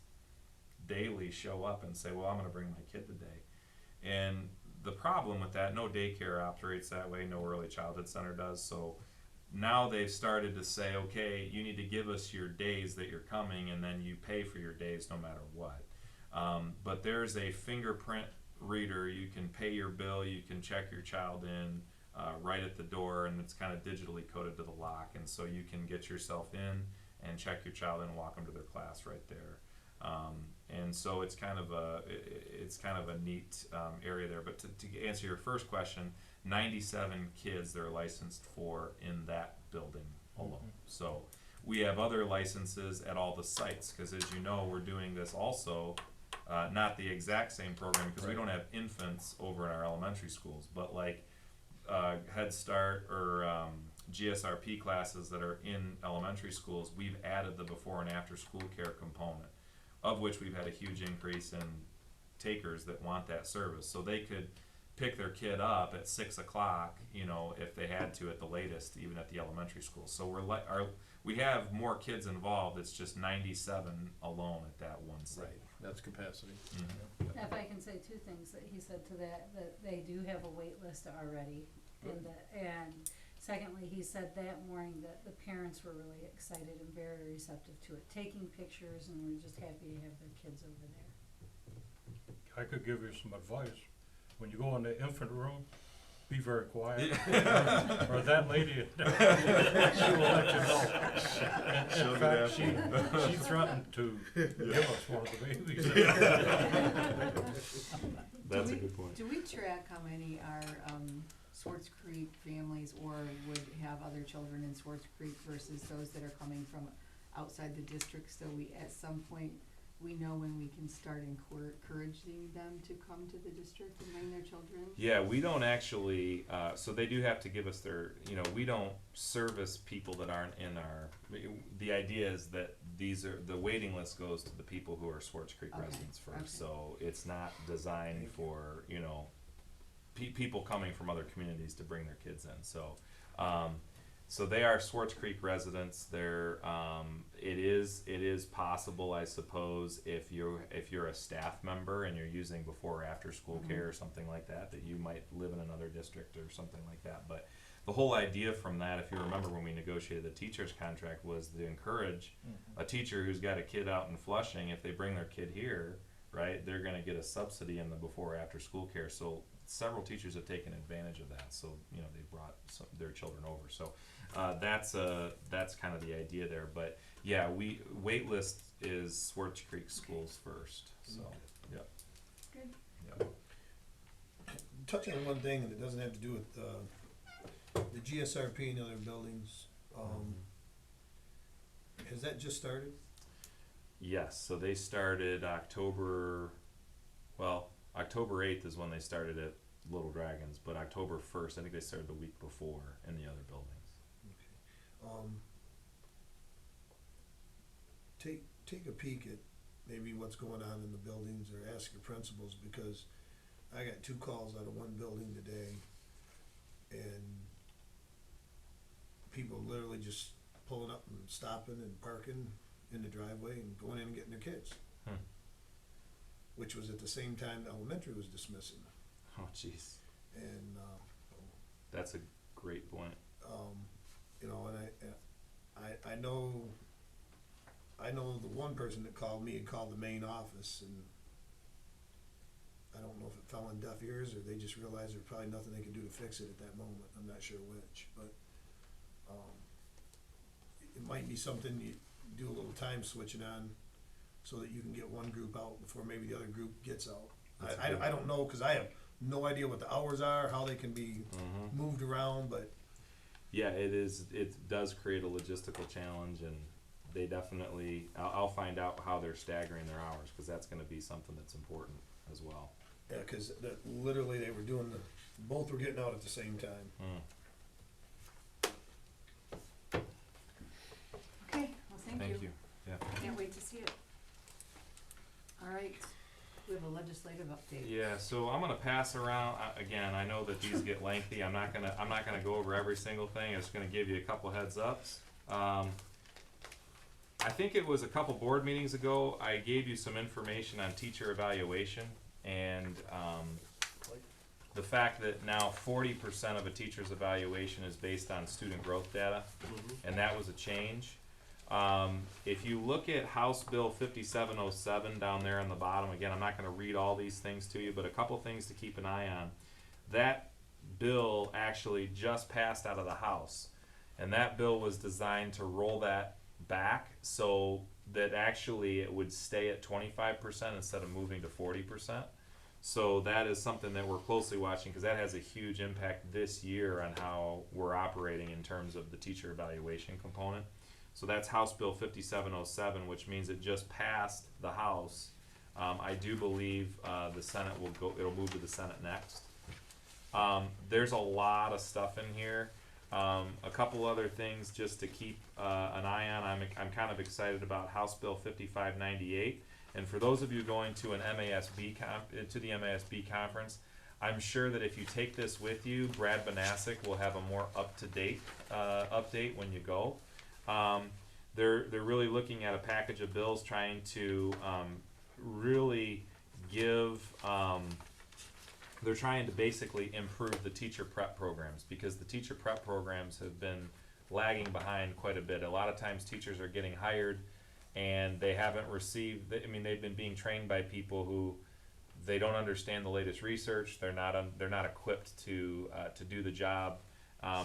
daily show up and say, well, I'm going to bring my kid today. And the problem with that, no daycare operates that way, no early childhood center does. So now they've started to say, okay, you need to give us your days that you're coming, and then you pay for your days no matter what. But there's a fingerprint reader. You can pay your bill, you can check your child in right at the door, and it's kind of digitally coded to the lock, and so you can get yourself in and check your child in and walk them to their class right there. And so it's kind of a neat area there. But to answer your first question, 97 kids they're licensed for in that building alone. So we have other licenses at all the sites, because as you know, we're doing this also, not the exact same program, because we don't have infants over in our elementary schools, but like Head Start or GSRP classes that are in elementary schools, we've added the before and after school care component, of which we've had a huge increase in takers that want that service. So they could pick their kid up at 6 o'clock, if they had to at the latest, even at the elementary school. So we have more kids involved. It's just 97 alone at that one site. Right. That's capacity. Mhm. If I can say two things that he said to that they do have a wait list already. And secondly, he said that morning that the parents were really excited and very receptive to it, taking pictures and were just happy to have their kids over there. I could give you some advice. When you go in the infant room, be very quiet. Or that lady, she will let you know. She'll In get fact, after she threatened to give us one of the babies. That's a Do we- good point. Do we track how many are, Swartz Creek families or would have other children in Swartz Creek versus those that are coming from outside the district? So we, at some point, we know when we can start encouraging them to come to the district and bring their children? Yeah, we don't actually, so they do have to give us their, we don't service people that aren't in our, the idea is that the waiting list goes to the people who are Swartz Creek Okay, residents first. okay. So it's not designed for, people coming from other communities to bring their kids in. So they are Swartz Creek residents. It is possible, I suppose, if you're a staff member and you're using before or after school Mhm. care or something like that you might live in another district or something like that. But the whole idea from that, if you remember when we negotiated the teacher's contract, was to encourage a teacher who's got a kid out in Flushing, if they bring their kid here, right, they're going to get a subsidy in the before or after school care. So several teachers have taken advantage of that. So they brought their children over. So that's kind of the idea there. But yeah, wait list is Swartz Creek schools first. So yeah. Good. Yep. Touching on one thing, and it doesn't have to do with the GSRP and other buildings, has that just started? Yes, so they started October 8th is when they started at Little Dragons, but October 1st, I think they started the week before in the other buildings. Take a peek at maybe what's going on in the buildings, or ask your principals, because I got 2 calls out of one building today, and people literally just pulling up and stopping and parking in the driveway and going in and getting their kids. Which was at the same time the elementary was dismissing. Oh, jeez. And, That's a great point. and I know the one person that called me had called the main office, and I don't know if it fell on deaf ears or they just realized there's probably nothing they could do to fix it at that moment. I'm not sure which, but, it might be something you do a little time switching on so that you can get one group out before maybe the other group gets out. I don't know, cause I have no idea what the hours are, how they can be moved around, but Yeah, it does create a logistical challenge, and they definitely, I'll find out how they're staggering their hours, because that's going to be something that's important as well. yeah, cause literally they were doing both were getting out at the same time. Okay, well, thank you. Yeah. Can't wait to see it. All right, we have a legislative update. Yeah, so I'm gonna pass around, again, I know that these get lengthy, I'm not gonna go over every single thing, I'm just gonna give you a couple heads ups. I think it was a couple board meetings ago, I gave you some information on teacher evaluation, and, the fact that now 40% of a teacher's evaluation is based on student growth data, and that was a change. If you look at House Bill 5707 down there on the bottom, again, I'm not going to read all these things to you, but a couple things to keep an eye on. That bill actually just passed out of the House, and that bill was designed to roll that back so that actually it would stay at 25% instead of moving to 40%. So that is something that we're closely watching, because that has a huge impact this year on how we're operating in terms of the teacher evaluation component. So that's House Bill 5707, which means it just passed the House. I do believe the Senate it'll move to the Senate next. There's a lot of stuff in here. A couple other things just to keep an eye on. I'm kind of excited about House Bill 5598. And for those of you going to an to the MASB conference, I'm sure that if you take this with you, Brad Banasic will have a more up-to-date update when you go. They're really looking at a package of bills trying to really give, they're trying to basically improve the teacher prep programs, because the teacher prep programs have been lagging behind quite a bit. A lot of times teachers are getting hired and they haven't received, I mean, they've been being trained by people who, they don't understand the latest research. They're not equipped to do the job.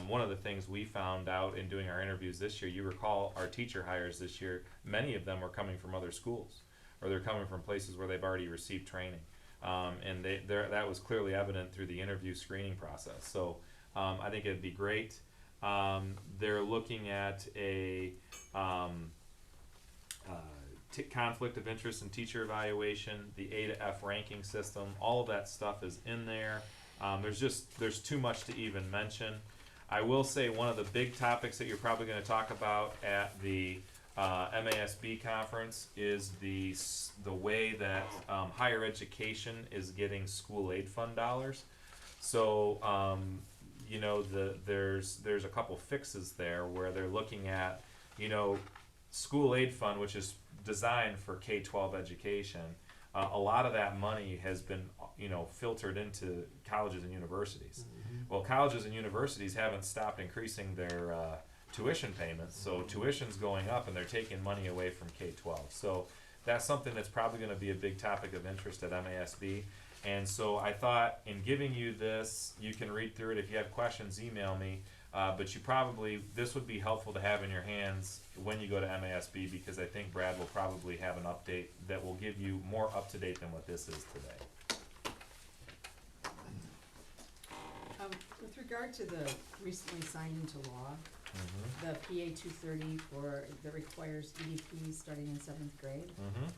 One of the things we found out in doing our interviews this year, you recall our teacher hires this year, many of them were coming from other schools, or they're coming from places where they've already received training. And that was clearly evident through the interview screening process. So I think it'd be great. They're looking at a conflict of interest in teacher evaluation, the A to F ranking system, all of that stuff is in there. There's too much to even mention. I will say one of the big topics that you're probably going to talk about at the MASB conference is the way that higher education is getting school aid fund dollars. So you know, there's a couple fixes there where they're looking at, you know, school aid fund, which is designed for K-12 education. A lot of that money has been, you know, filtered into colleges and universities. Well, colleges and universities haven't stopped increasing their tuition payments, so tuition's going up and they're taking money away from K-12. So that's something that's probably going to be a big topic of interest at MASB. And so I thought in giving you this, you can read through it. If you have questions, email me. But this would be helpful to have in your hands when you go to MASB, because I think Brad will probably have an update that will give you more up to date than what this is today. With regard to the recently signed into law, the PA 230 that requires EDP starting in 7th grade,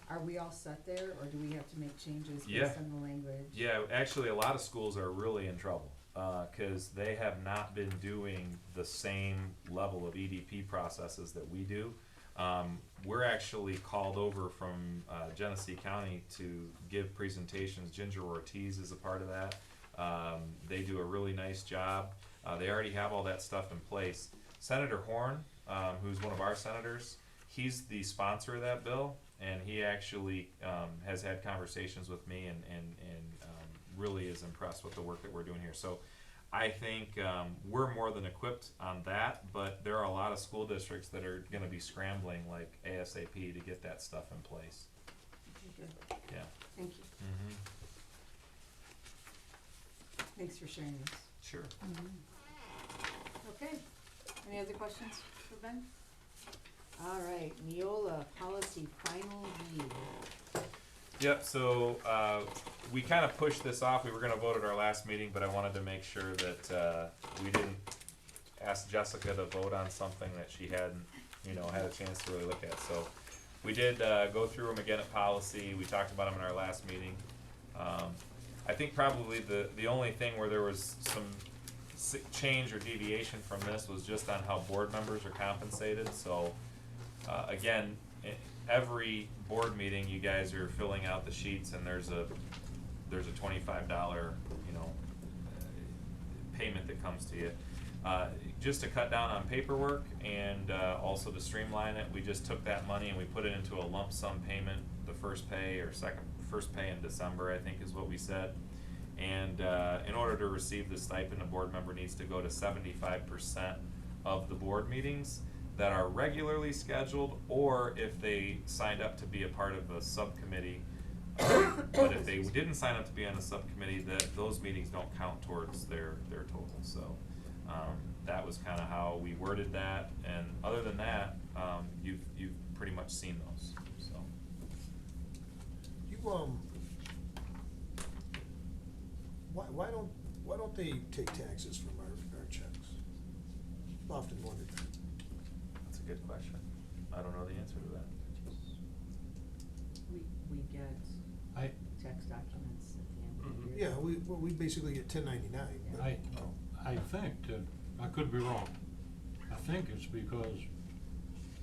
are we all set there, or do we have to make changes based on the language? Yeah, actually a lot of schools are really in trouble. Because they have not been doing the same level of EDP processes that we do. We're actually called over from Genesee County to give presentations. Ginger Ortiz is a part of that. They do a really nice job. They already have all that stuff in place. Senator Horn, who's one of our senators, he's the sponsor of that bill, and he actually has had conversations with me and really is impressed with the work that we're doing here. So I think we're more than equipped on that, but there are a lot of school districts that are going to be scrambling like ASAP to get that stuff in place. Okay, good. Yeah. Thank you. Thanks for sharing this. Sure. Okay, any other questions for Ben? All right, Neola policy final read. Yep, so we kind of pushed this off. We were going to vote at our last meeting, but I wanted to make sure that we didn't ask Jessica to vote on something that she hadn't, you know, had a chance to really look at. So we did go through them again at policy. We talked about them in our last meeting. I think probably the only thing where there was some change or deviation from this was just on how board members are compensated. So again, every board meeting you guys are filling out the sheets, and there's a $25, you know, payment that comes to you. Just to cut down on paperwork and also to streamline it, we just took that money and we put it into a lump sum payment, the first pay in December, I think is what we said. And in order to receive the stipend, a board member needs to go to 75% of the board meetings that are regularly scheduled, or if they signed up to be a part of a subcommittee. But if they didn't sign up to be on a subcommittee, those meetings don't count towards their total. So that was kind of how we worded that. And other than that, you've pretty much seen those. So You why don't they take taxes from our checks? I've often wondered that. that's a good question. I don't know the answer to that. We get I, tax documents at the end of the year. Yeah, we basically get 1099. But, I think that, I could be wrong, I think it's because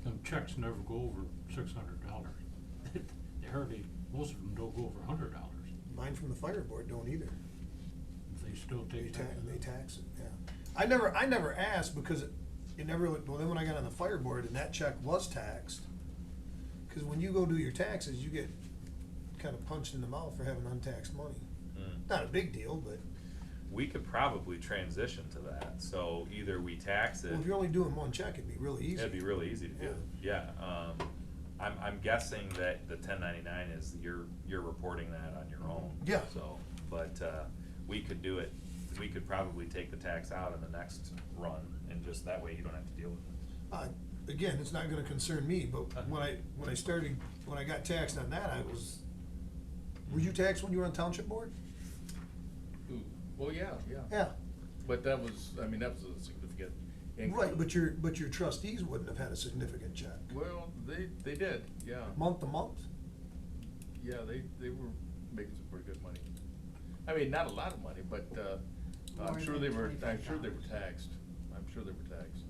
them checks never go over $600. They hardly, most of them don't go over $100. Mine from the fire board don't either. They still take taxes. They tax it, yeah. I never asked because it never, well, then when I got on the fire board and that check was taxed, because when you go do your taxes, you get kinda punched in the mouth for having untaxed money. Mm. Not a big deal, but, We could probably transition to that, so either we tax it. well, if you're only doing one check, it'd be really easy. It'd be really easy to do, yeah, I'm guessing that the 1099 is, you're reporting that on your own. Yeah. So, but, we could do it, we could probably take the tax out in the next run, and just that way you don't have to deal with it. Again, it's not gonna concern me, but when I got taxed on that, were you taxed when you were on township board? Ooh, well, yeah. Yeah. But that was, I mean, that was a significant income. Right, but your trustees wouldn't have had a significant check. Well, they did, yeah. Month to month? Yeah, they were making some pretty good money. I mean, not a lot of money, but, I'm More sure than they were $25. taxed. I'm sure they were taxed.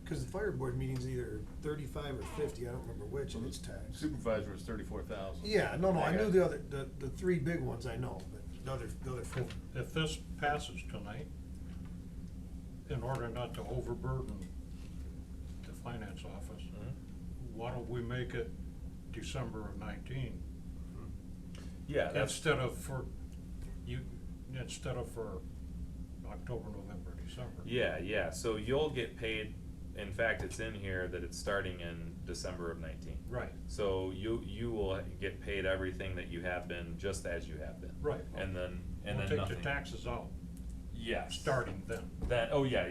Cause the fire board meeting's either 35 or 50, I don't remember which, and it's taxed. Supervisor was 34,000. Yeah, no, I knew the three big ones I know, but the other four. If this passes tonight, in order not to overburden the finance office, why don't we make it December of 19? Yeah, that's. Instead of for October, November, December. Yeah, so you'll get paid, in fact, it's in here that it's starting in December of 19. Right. So you will get paid everything that you have been, just as you have been. Right. And then We'll nothing. take the taxes out, Yes. starting then. That, oh, yeah.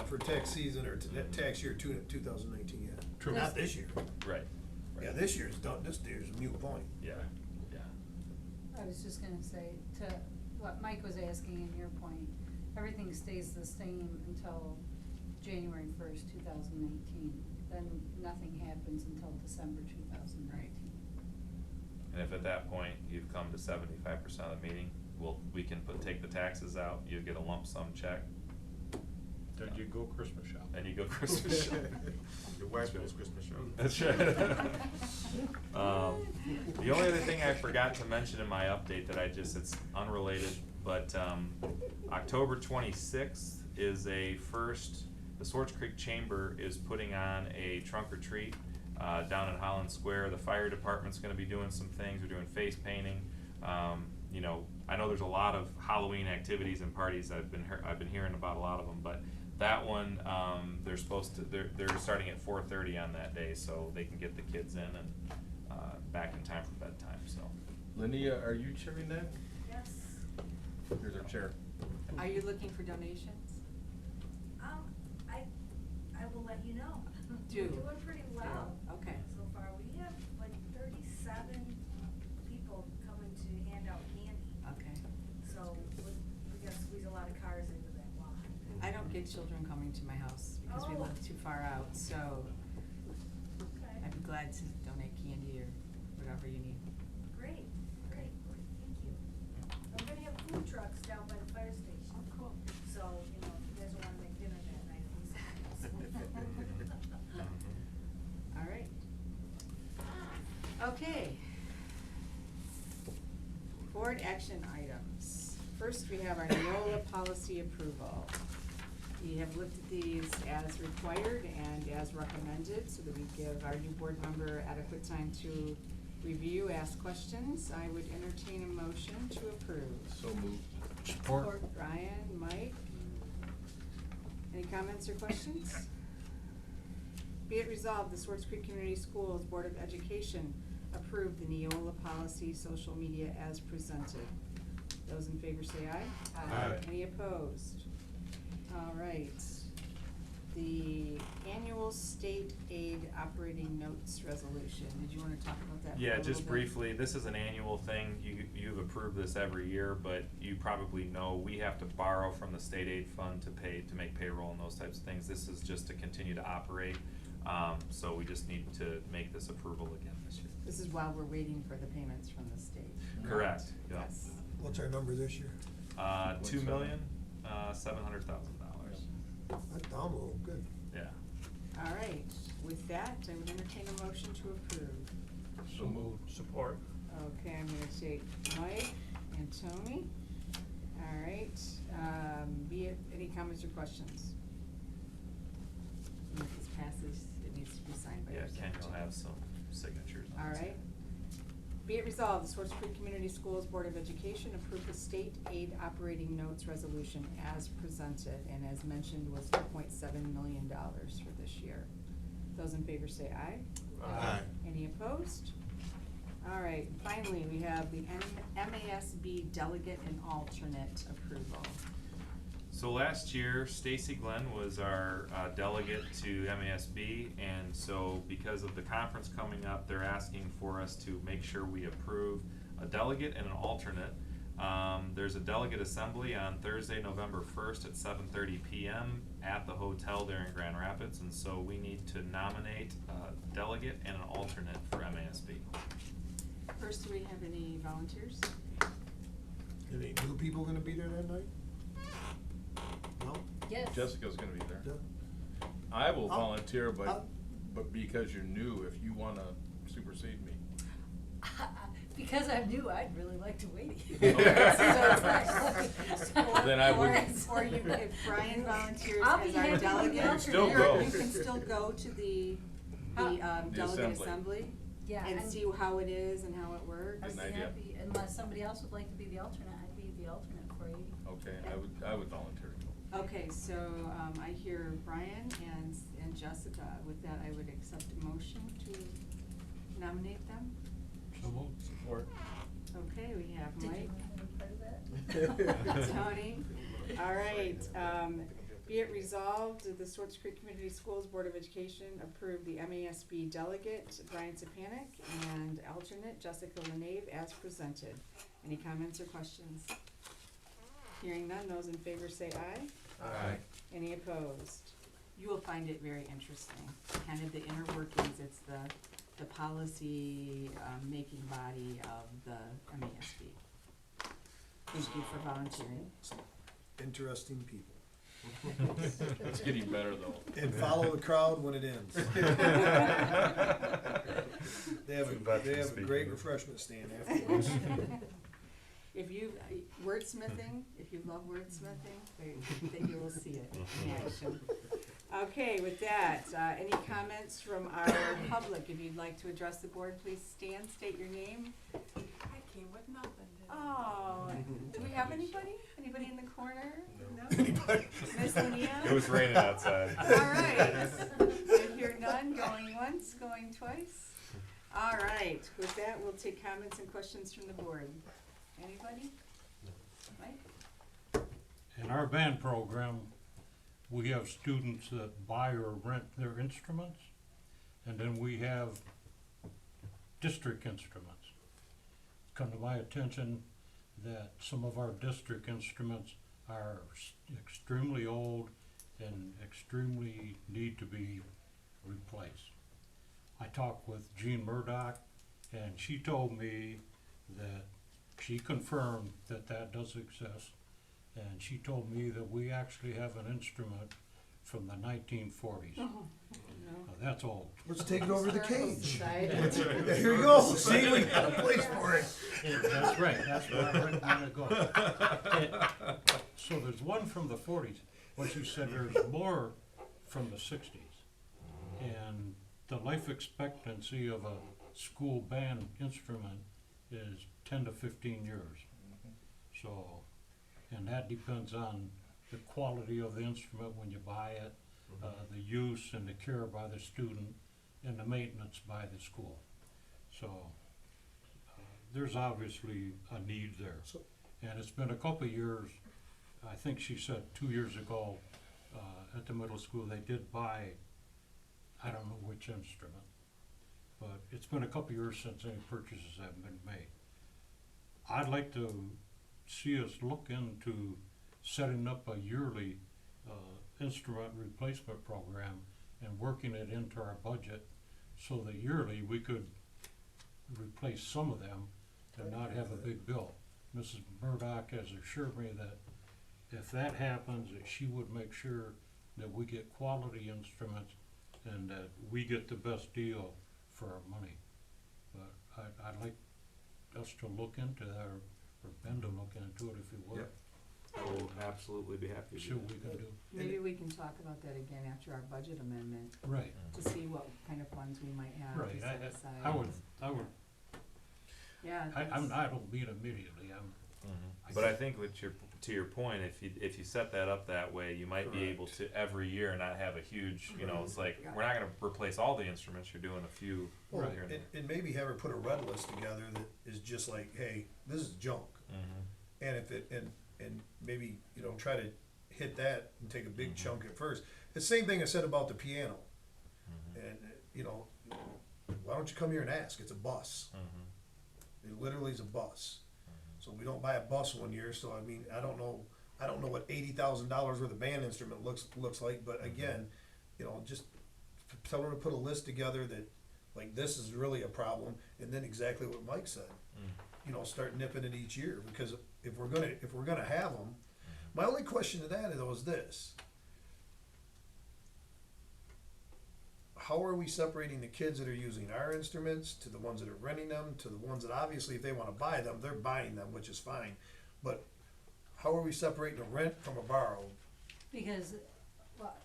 For tax season or tax year 2019, yeah. True. Not this year. Right. Yeah, this year's done, this year's a mute point. Yeah. I was just gonna say, to what Mike was asking in your point, everything stays the same until January 1st, 2019. Then nothing happens until December 2019. And if at that point you've come to 75% of the meeting, we can take the taxes out, you get a lump sum check, Then you go Christmas shopping. and you go Christmas shopping. Your wife goes Christmas show. That's right. The only other thing I forgot to mention in my update that it's unrelated, but October 26th is the Swartz Creek Chamber is putting on a trunk or treat down in Holland Square. The fire department's gonna be doing some things, we're doing face painting. I know there's a lot of Halloween activities and parties, I've been hearing about a lot of them, but that one, they're starting at 4:30 on that day, so they can get the kids in and back in time for bedtime, so. Linnea, are you chairing that? Yes. Here's our chair. Are you looking for donations? I will let you know. Do. We're doing pretty well. Okay. So far, we have like 37 people coming to hand out candy. Okay. So we gotta squeeze a lot of cars into that lot. I don't get children coming to my house because we Oh. live too far out, so Okay. I'd be glad to donate candy or whatever you need. Great, thank you. I'm gonna have food trucks down by the fire station. Oh, cool. So, if you guys don't wanna make dinner that night, at least. All right. Okay. Board action items. First, we have our Neola policy approval. We have looked at these as required and as recommended, so that we give our new board member adequate time to review, ask questions. I would entertain a motion to approve. So moved. Support. Brian, Mike? Any comments or questions? Be it resolved, the Swartz Creek Community Schools Board of Education approved the Neola policy social media as presented. Those in favor say aye. Aye. Any opposed? All right. The annual state aid operating notes resolution, did you wanna talk about that for a Yeah, little just bit? briefly, this is an annual thing, you've approved this every year, but you probably know we have to borrow from the state aid fund to make payroll and those types of things. This is just to continue to operate, so we just need to make this approval again this year. This is while we're waiting for the payments from the state. Correct, yeah. Yes. What's our number this year? $2,700,000, That's down a little, good. yeah. All right, with that, I would entertain a motion to approve. So moved. Support. Okay, I'm gonna take Mike and Tony. All right, be it, any comments or questions? And if this passes, it needs to be signed by Yeah, your Ken, secretary. you'll have some signatures on All this. right. Be it resolved, the Swartz Creek Community Schools Board of Education approved the state aid operating notes resolution as presented, and as mentioned was $2.7 million for this year. Those in favor say aye. Aye. Any opposed? All right, finally, we have the MASB delegate and alternate approval. So last year, Stacy Glenn was our delegate to MASB, and so because of the conference coming up, they're asking for us to make sure we approve a delegate and an alternate. There's a delegate assembly on Thursday, November 1st at 7:30 p.m. at the hotel there in Grand Rapids, and so we need to nominate a delegate and an alternate for MASB. First, do we have any volunteers? Any new people gonna be there that night? No? Yes. Jessica's gonna be there. Yeah. I will I'll- volunteer, but I'll- because you're new, if you wanna supersede me. Because I'm new, I'd really like to wait. Then I would- Or you, if Brian volunteers I'll be as our happy with the delegate, alternate. Still go. you can still go to the The delegate assembly. assembly Yeah, and I'm- see how it is and how it works. I'd Good be idea. happy, unless somebody else would like to be the alternate, I'd be the alternate for you. Okay, I would volunteer to go. Okay, so, I hear Brian and Jessica. With that, I would accept a motion to nominate them. So moved. Support. Okay, we have Did you Mike, want to be part of that? Tony. All right, be it resolved, that the Swartz Creek Community Schools Board of Education approve the MASB delegate, Brian Sapanic, and alternate, Jessica Lenave, as presented. Any comments or questions? Hearing none, those in favor say aye. Aye. Any opposed? You will find it very interesting, kind of the inner workings. It's the policy, making body of the MASB. Thank you for volunteering. Interesting people. It's getting better though. And follow the crowd when it ends. They have a great refreshment stand afterwards. If you, wordsmithing, if you love wordsmithing, then you will see it in action. Okay, with that, any comments from our public? If you'd like to address the board, please stand, state your name. I came with nothing. Oh, do we have anybody? Anybody in the corner? No? Anybody? Miss Leah? It was raining outside. All right. I hear none, going once, going twice. All right, with that, we'll take comments and questions from the board. Anybody? Mike? In our band program, we have students that buy or rent their instruments, and then we have district instruments. Come to my attention that some of our district instruments are extremely old and extremely need to be replaced. I talked with Jean Murdoch, and she told me that she confirmed that that does exist, and she told me that we actually have an instrument from the 1940s. No. That's old. Let's take it over to the Historical cage. Society. Here you go. See, we got a place for it. That's right, that's where I recommend it go. So there's one from the 40s, but you said there's more from the 60s. And the life expectancy of a school band instrument is 10 to 15 years. So, and that depends on the quality of the instrument when you buy it, the use and the care by the student, and the maintenance by the school. So, there's obviously a need there. So- And it's been a couple of years, I think she said 2 years ago, at the middle school, they did buy, I don't know which instrument, but it's been a couple of years since any purchases have been made. I'd like to see us look into setting up a yearly instrument replacement program and working it into our budget so that yearly we could replace some of them and not have a big bill. Mrs. Murdoch has assured me that if that happens, that she would make sure that we get quality instruments and that we get the best deal for our money. But I'd like us to look into that, or Ben to look into it if you would. Yep. I will absolutely be happy to See do what we that. can do. Maybe we can talk about that again after our budget amendment, Right, to see what kind of funds we might have to right. set aside. I would Yeah. I that's- don't meet immediately, But I think to your point, if you set that up that way, you might be able to every year not have a huge, it's like, we're not gonna replace all the instruments, you're doing a few Well, here and there. and maybe have her put a red list together that is just like, hey, this is junk. And if it, and maybe, try to hit that and take a big chunk at first. The same thing I said about the piano. And, why don't you come here and ask? It's a bus. It literally is a bus. So we don't buy a bus one year, so I mean, I don't know what $80,000 worth of band instrument looks like, but again, just tell her to put a list together that, like, this is really a problem, and then exactly what Mike said. Start nipping it each year, because if we're gonna have them, my only question to that though is this: how are we separating the kids that are using our instruments to the ones that are renting them, to the ones that obviously, if they wanna buy them, they're buying them, which is fine. But how are we separating a rent from a borrow? Because, well,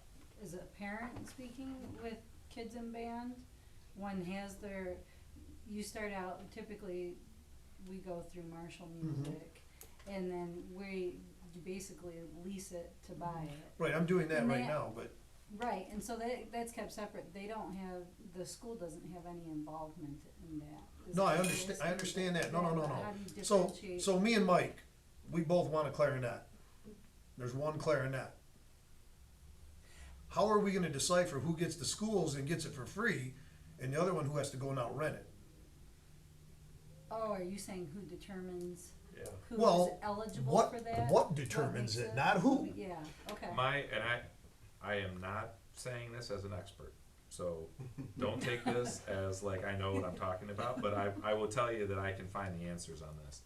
is a parent speaking with kids in band? One has you start out, typically, we go through Marshall Music, and then you basically lease it to buy it. Right, I'm doing that And right they- now, but, Right, and so that's kept separate, the school doesn't have any involvement in that. Is no, I that understand, what I you're understand saying? that, no. But how do you So, differentiate? so me and Mike, we both want a clarinet. There's one clarinet. How are we gonna decipher who gets the schools and gets it for free, and the other one who has to go and out rent it? Oh, are you saying who determines Yeah. who's Well, eligible what- for that? what determines makes it, not who. Yeah, okay. I am not saying this as an expert, so don't take this as like I know what I'm talking about, but I will tell you that I can find the answers on this.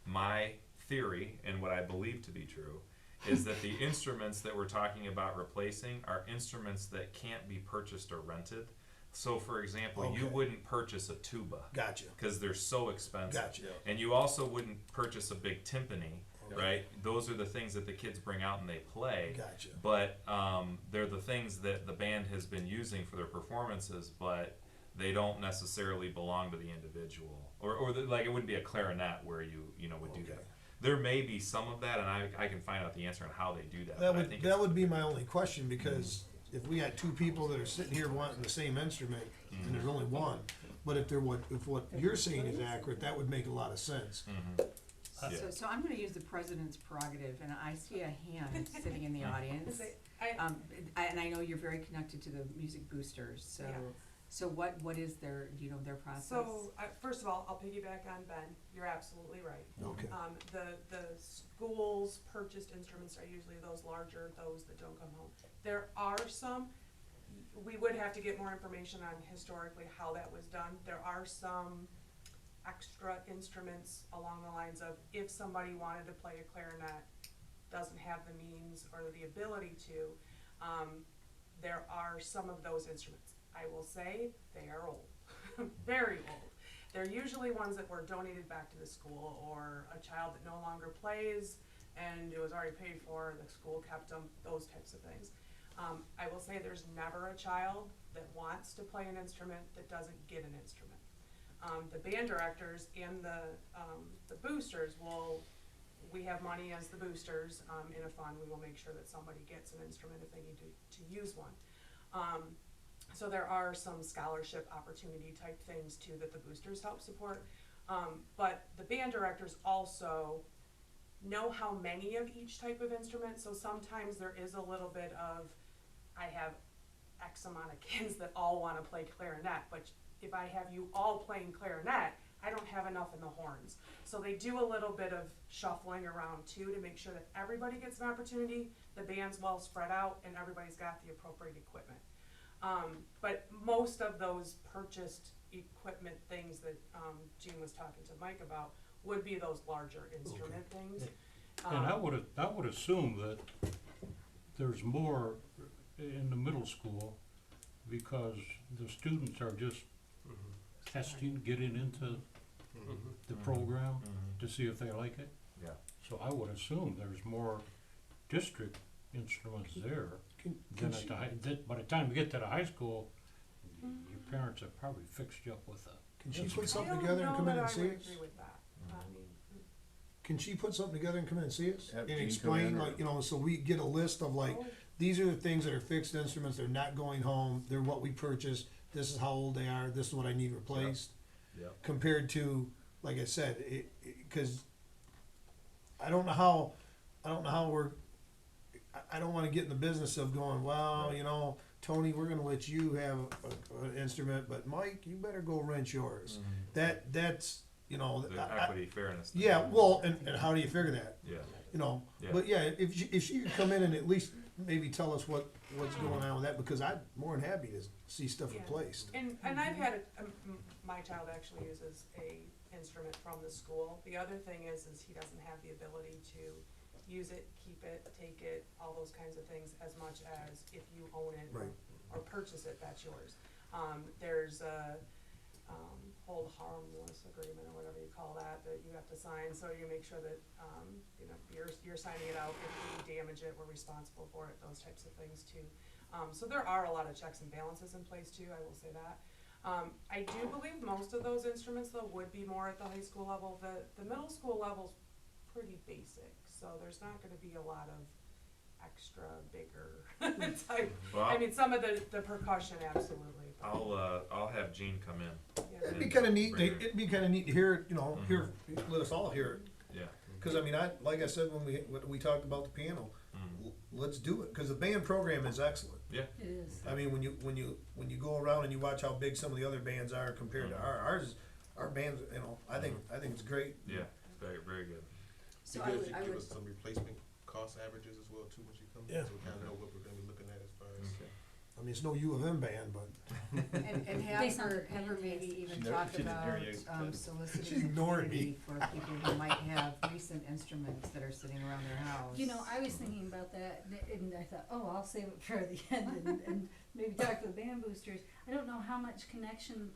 My theory, and what I believe to be true, is that the instruments that we're talking about replacing are instruments that can't be purchased or rented. So for example, you Okay. wouldn't purchase a tuba. Gotcha, Because they're so expensive. gotcha. And you also wouldn't purchase a big timpani, right? Those are the things that the kids bring out and they play. Gotcha. But they're the things that the band has been using for their performances, but they don't necessarily belong to the individual. Like it wouldn't be a clarinet where you would do Okay. that. There may be some of that, and I can find out the answer on how they do that. That but I think would, it's- that would be my only question, because if we had two people that are sitting here wanting the same instrument, and there's only one, but if what you're saying is accurate, that would make a lot of sense. Yeah. So I'm gonna use the president's prerogative, and I see a hand sitting in the audience. And I know you're very connected to the music boosters, so, Yeah. so what is their process? So, first of all, I'll piggyback on Ben, you're absolutely right. Okay. The schools purchased instruments are usually those larger, those that don't come home. There are some, we would have to get more information on historically how that was done. There are some extra instruments along the lines of if somebody wanted to play a clarinet, doesn't have the means or the ability to, there are some of those instruments. I will say they are old, very old. They're usually ones that were donated back to the school, or a child that no longer plays and it was already paid for, the school kept them, those types of things. I will say there's never a child that wants to play an instrument that doesn't get an instrument. The band directors and the boosters we have money as the boosters, in a fund. We will make sure that somebody gets an instrument if they need to use one. So there are some scholarship opportunity type things too that the boosters help support. But the band directors also know how many of each type of instrument, so sometimes there is a little bit of, I have X amount of kids that all wanna play clarinet, but if I have you all playing clarinet, I don't have enough in the horns. So they do a little bit of shuffling around too to make sure that everybody gets an opportunity, the band's well spread out, and everybody's got the appropriate equipment. But most of those purchased equipment things that Gene was talking to Mike about would be those larger instrument things. And I would assume that there's more in the middle school, because the students are just testing, getting into the program to see if they like it. Yeah. So I would assume there's more district instruments there than at the high, by the time you get to the high school, your parents have probably fixed you up with a Can she put I something don't together and know come in that and I see would us? agree with that. I mean, Can she put something together and come in and see us? Have And Jean come explain, in or- like, you know, so we get a list of like, oh, these are the things that are fixed instruments, they're not going home, they're what we purchased, this is how old they are, this is what I need replaced. Yep. Compared to, like I said, cause I don't know how I don't wanna get in the business of going, well, you know, Tony, we're gonna let you have an instrument, but Mike, you better go rent yours. That's, you know, The I- equity, fairness. thing. yeah, well, and how do you figure that? Yeah, You know, Yeah. but yeah, if she could come in and at least maybe tell us what's going on with that, because I'm more than happy to see stuff Yeah. replaced. And I've had, my child actually uses a instrument from the school. The other thing is he doesn't have the ability to use it, keep it, take it, all those kinds of things as much as if you own it Right. or purchase it, that's yours. There's a, hold harmless agreement or whatever you call that you have to sign, so you make sure that, you know, you're signing it out. If we damage it, we're responsible for it, those types of things too. So there are a lot of checks and balances in place too, I will say that. I do believe most of those instruments though would be more at the high school level. The middle school level's pretty basic, so there's not gonna be a lot of extra bigger type. Well, I mean, some of the percussion, absolutely. but, I'll have Jean come in. yeah. It'd be kinda neat, Right here. it'd be kinda neat to hear it, you know, let us all hear it. Yeah. Cause I mean, like I said, when we talked about the piano, let's do it, cause the band program is excellent. Yeah. It is. I mean, when you go around and you watch how big some of the other bands are compared to ours, our bands, you know, I think it's great. Yeah. Very, very good. So I would give us some replacement cost averages as well too, once you come Yeah. in, so we kinda know what we're gonna be looking at as far as. Okay. I mean, it's no U of M band, but And Based on have her maybe fantastic. even She never- talk she didn't hear about, you, Ted. She soliciting the ignored me. community for people who might have recent instruments that are sitting around their house. You know, I was thinking about that, and I thought, oh, I'll save it for the end, and maybe talk to the band boosters. I don't know how much connection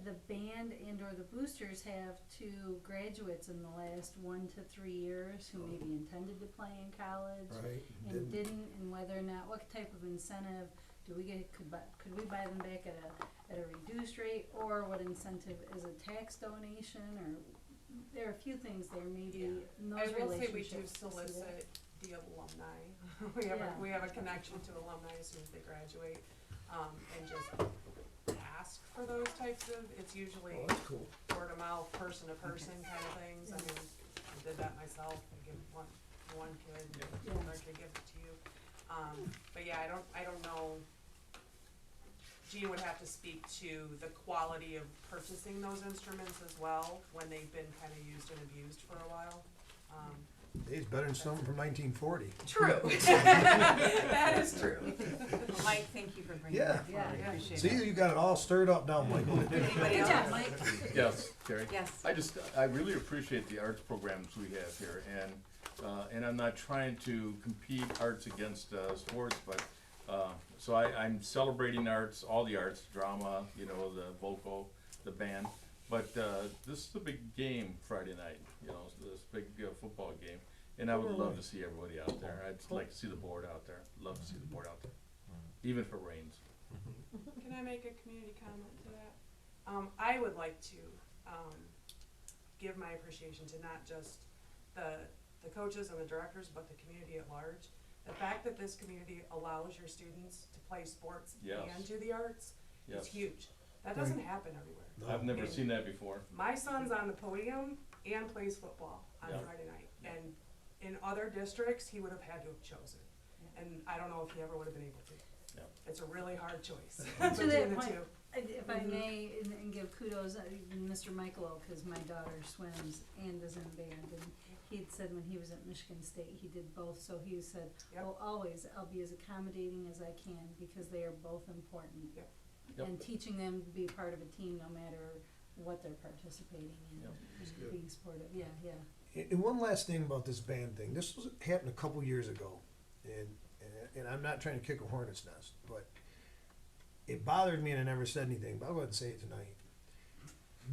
the band and or the boosters have to graduates in the last 1 to 3 years who maybe intended to play in college right, and didn't, and whether or not, what type of incentive do we get, could we buy them back at a reduced rate, or what incentive is a tax donation, or there are a few things there maybe in those I relationships. will say we do to see that. solicit the alumni. Yeah. We have a connection to alumni as soon as they graduate, and just ask for those types of, it's usually oh, that's cool. word of mouth, person to person kind of things. I mean, I did that myself, I give one kid, Yeah. or I could give it to you. But yeah, I don't know. Jean would have to speak to the quality of purchasing those instruments as well, when they've been kind of used and abused for a while. It's better than something from 1940. True. That is true. Mike, thank you for bringing Yeah. that forward, I appreciate See, it. you got it all stirred up now, Michael. Anybody Good job, else? Mike. Yes, Carrie? Yes. I really appreciate the arts programs we have here, and I'm not trying to compete arts against, sports, but, so I'm celebrating arts, all the arts, drama, you know, the vocal, the band, but, this is a big game Friday night, you know, this big football game, and I would love to see everybody out there. I'd like to see the board out there, love to see the board out there, even if it rains. Can I make a community comment to that? I would like to, give my appreciation to not just the coaches and the directors, but the community at large. The fact that this community allows your students to play sports Yes. and do the arts is Yes. huge. That doesn't happen everywhere. I've never And seen that before. My son's on the podium and plays football on Yeah. Friday night, and in other districts, he would have had to have chosen. And I don't know if he ever would have been able to. Yeah. It's a really hard choice To between that the point, two. if I may, and give kudos, Mr. Michael, cause my daughter swims and is in band, and he had said when he was at Michigan State, he did both, so he said, Yep. well, always, I'll be as accommodating as I can, because they are both important. Yep. Yep. And teaching them to be part of a team, no matter what they're participating in, Yep. and being supportive, yeah, yeah. And one last thing about this band thing, this was happened a couple years ago, and I'm not trying to kick a hornet's nest, but it bothered me and I never said anything, but I'll go ahead and say it tonight.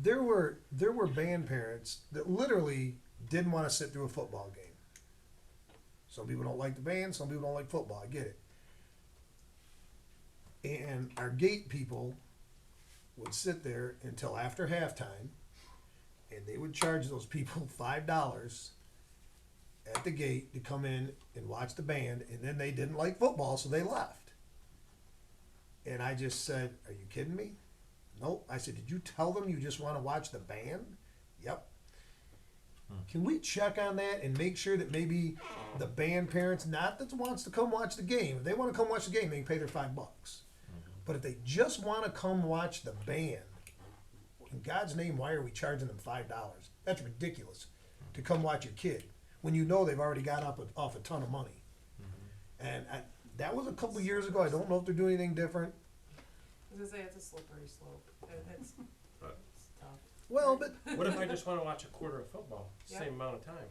There were band parents that literally didn't want to sit through a football game. Some people don't like the band, some people don't like football, I get it. And our gate people would sit there until after halftime, and they would charge those people $5 at the gate to come in and watch the band, and then they didn't like football, so they left. And I just said, are you kidding me? Nope. I said, did you tell them you just want to watch the band? Yep. Can we check on that and make sure that maybe the band parents, not that wants to come watch the game, if they want to come watch the game, they can pay their $5. But if they just want to come watch the band, in God's name, why are we charging them $5? That's ridiculous to come watch your kid when you know they've already got off a ton of money. And that was a couple of years ago. I don't know if they're doing anything different. I was gonna say, it's a slippery slope. It's tough. Well, but What if I just wanna watch a quarter of football, Yeah. same amount of time?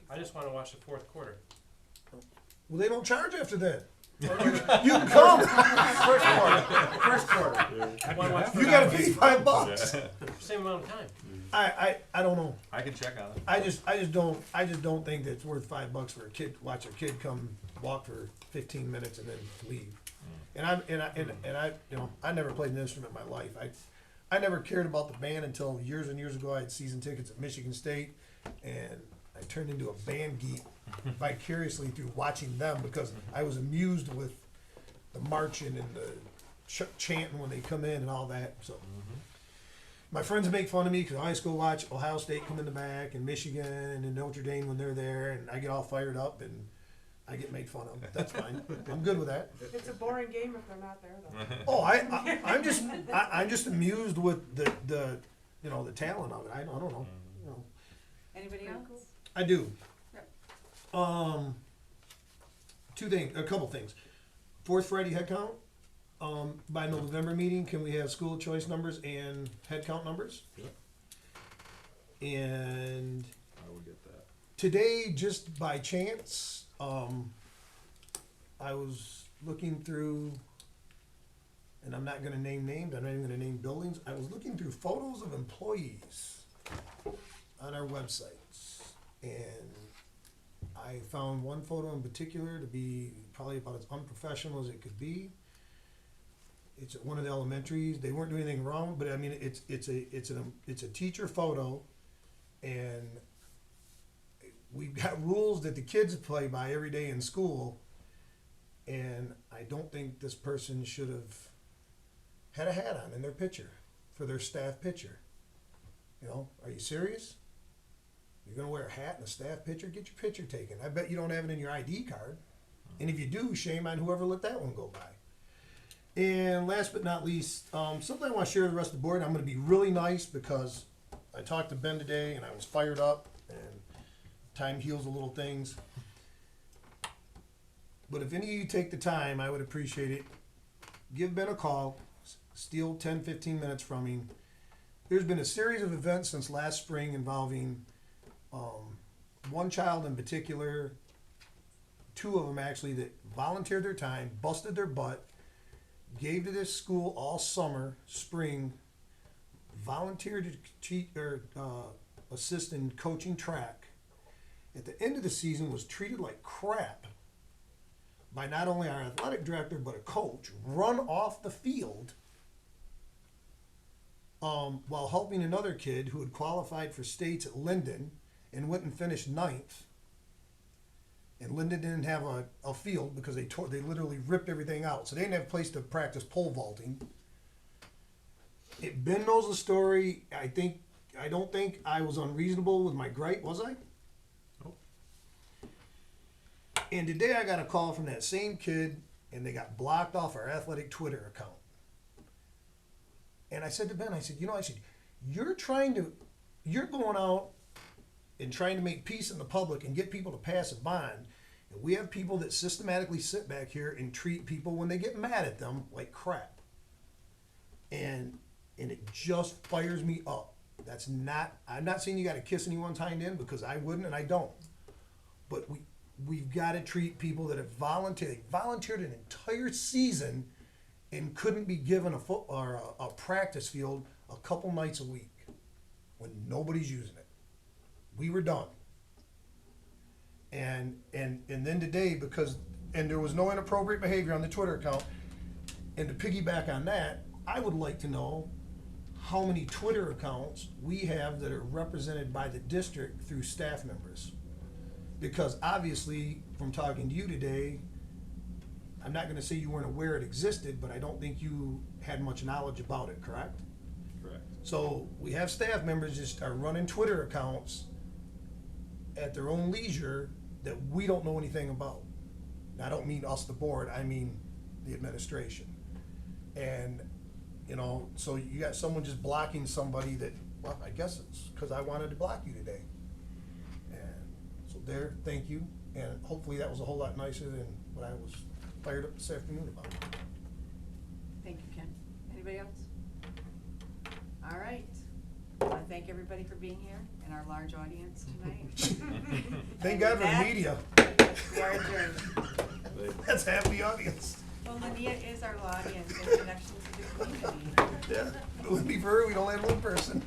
I just wanna watch the fourth quarter. well, they don't charge after that. You can come. First quarter. I wanna watch You got to pay $5. same amount of time. I don't know. I can check on it. I just don't think that it's worth $5 for a kid watch a kid come walk for 15 minutes and then leave. And I I never played an instrument in my life. I never cared about the band until years and years ago. I had season tickets at Michigan State, and I turned into a band geek vicariously through watching them because I was amused with the marching and the chanting when they come in and all that. So my friends make fun of me because I always go watch Ohio State come in the back and Michigan and Notre Dame when they're there, and I get all fired up and I get made fun of. That's fine. I'm good with that. It's a boring game if they're not there, though. Oh, I'm just amused with the the talent of it. I don't know. You know. Anybody else? I do. Yep. A couple things. Fourth Friday head count. By November meeting, can we have school choice numbers and head count numbers? Yep. And I will get that. today, just by chance, I was looking through, and I'm not going to name names, I'm not even going to name buildings. I was looking through photos of employees on our websites, and I found one photo in particular to be probably about as unprofessional as it could be. It's at one of the elementaries. They weren't doing anything wrong, but I mean, it's a teacher photo, and we've got rules that the kids play by every day in school, and I don't think this person should have had a hat on in their picture for their staff picture. You know, are you serious? You're gonna wear a hat and a staff picture? Get your picture taken. I bet you don't have it in your ID card, and if you do, shame on whoever let that one go by. And last but not least, something I want to share with the rest of the board. I'm going to be really nice because I talked to Ben today and I was fired up, and time heals a little things. But if any of you take the time, I would appreciate it. Give Ben a call, steal 10, 15 minutes from him. There's been a series of events since last spring involving one child in particular, two of them actually, that volunteered their time, busted their butt, gave to this school all summer, spring, volunteered to assist in coaching track. At the end of the season, was treated like crap by not only our athletic director but a coach, run off the field while helping another kid who had qualified for states at Linden and went and finished 9th. And Linden didn't have a field because they literally ripped everything out. So they didn't have a place to practice pole vaulting. Ben knows the story. I don't think I was unreasonable with my gripe, was I? Nope. And today I got a call from that same kid, and they got blocked off our athletic Twitter account. And I said to Ben, you're going out and trying to make peace in the public and get people to pass a bond. And we have people that systematically sit back here and treat people when they get mad at them like crap. And it just fires me up. I'm not saying you got to kiss anyone's hind end, because I wouldn't and I don't. But we've got to treat people that have volunteered. They volunteered an entire season and couldn't be given a practice field a couple nights a week when nobody's using it. We were done. And then today, and there was no inappropriate behavior on the Twitter account, and to piggyback on that, I would like to know how many Twitter accounts we have that are represented by the district through staff members. Because obviously, from talking to you today, I'm not gonna say you weren't aware it existed, but I don't think you had much knowledge about it, correct? Correct. So we have staff members just are running Twitter accounts at their own leisure that we don't know anything about. Now, I don't mean us, the board, I mean the administration. And, you know, so you got someone just blocking somebody that, well, I guess it's because I wanted to block you today. And so there, thank you, and hopefully that was a whole lot nicer than what I was fired up this afternoon about. Thank you, Ken. Anybody else? All right. I wanna thank everybody for being here and our large audience tonight. Thank God for the That- media. We are adjourned. That's half the audience. Well, Linnea is our audience in connection to the community. Yeah, it would be for her, we'd only have one person.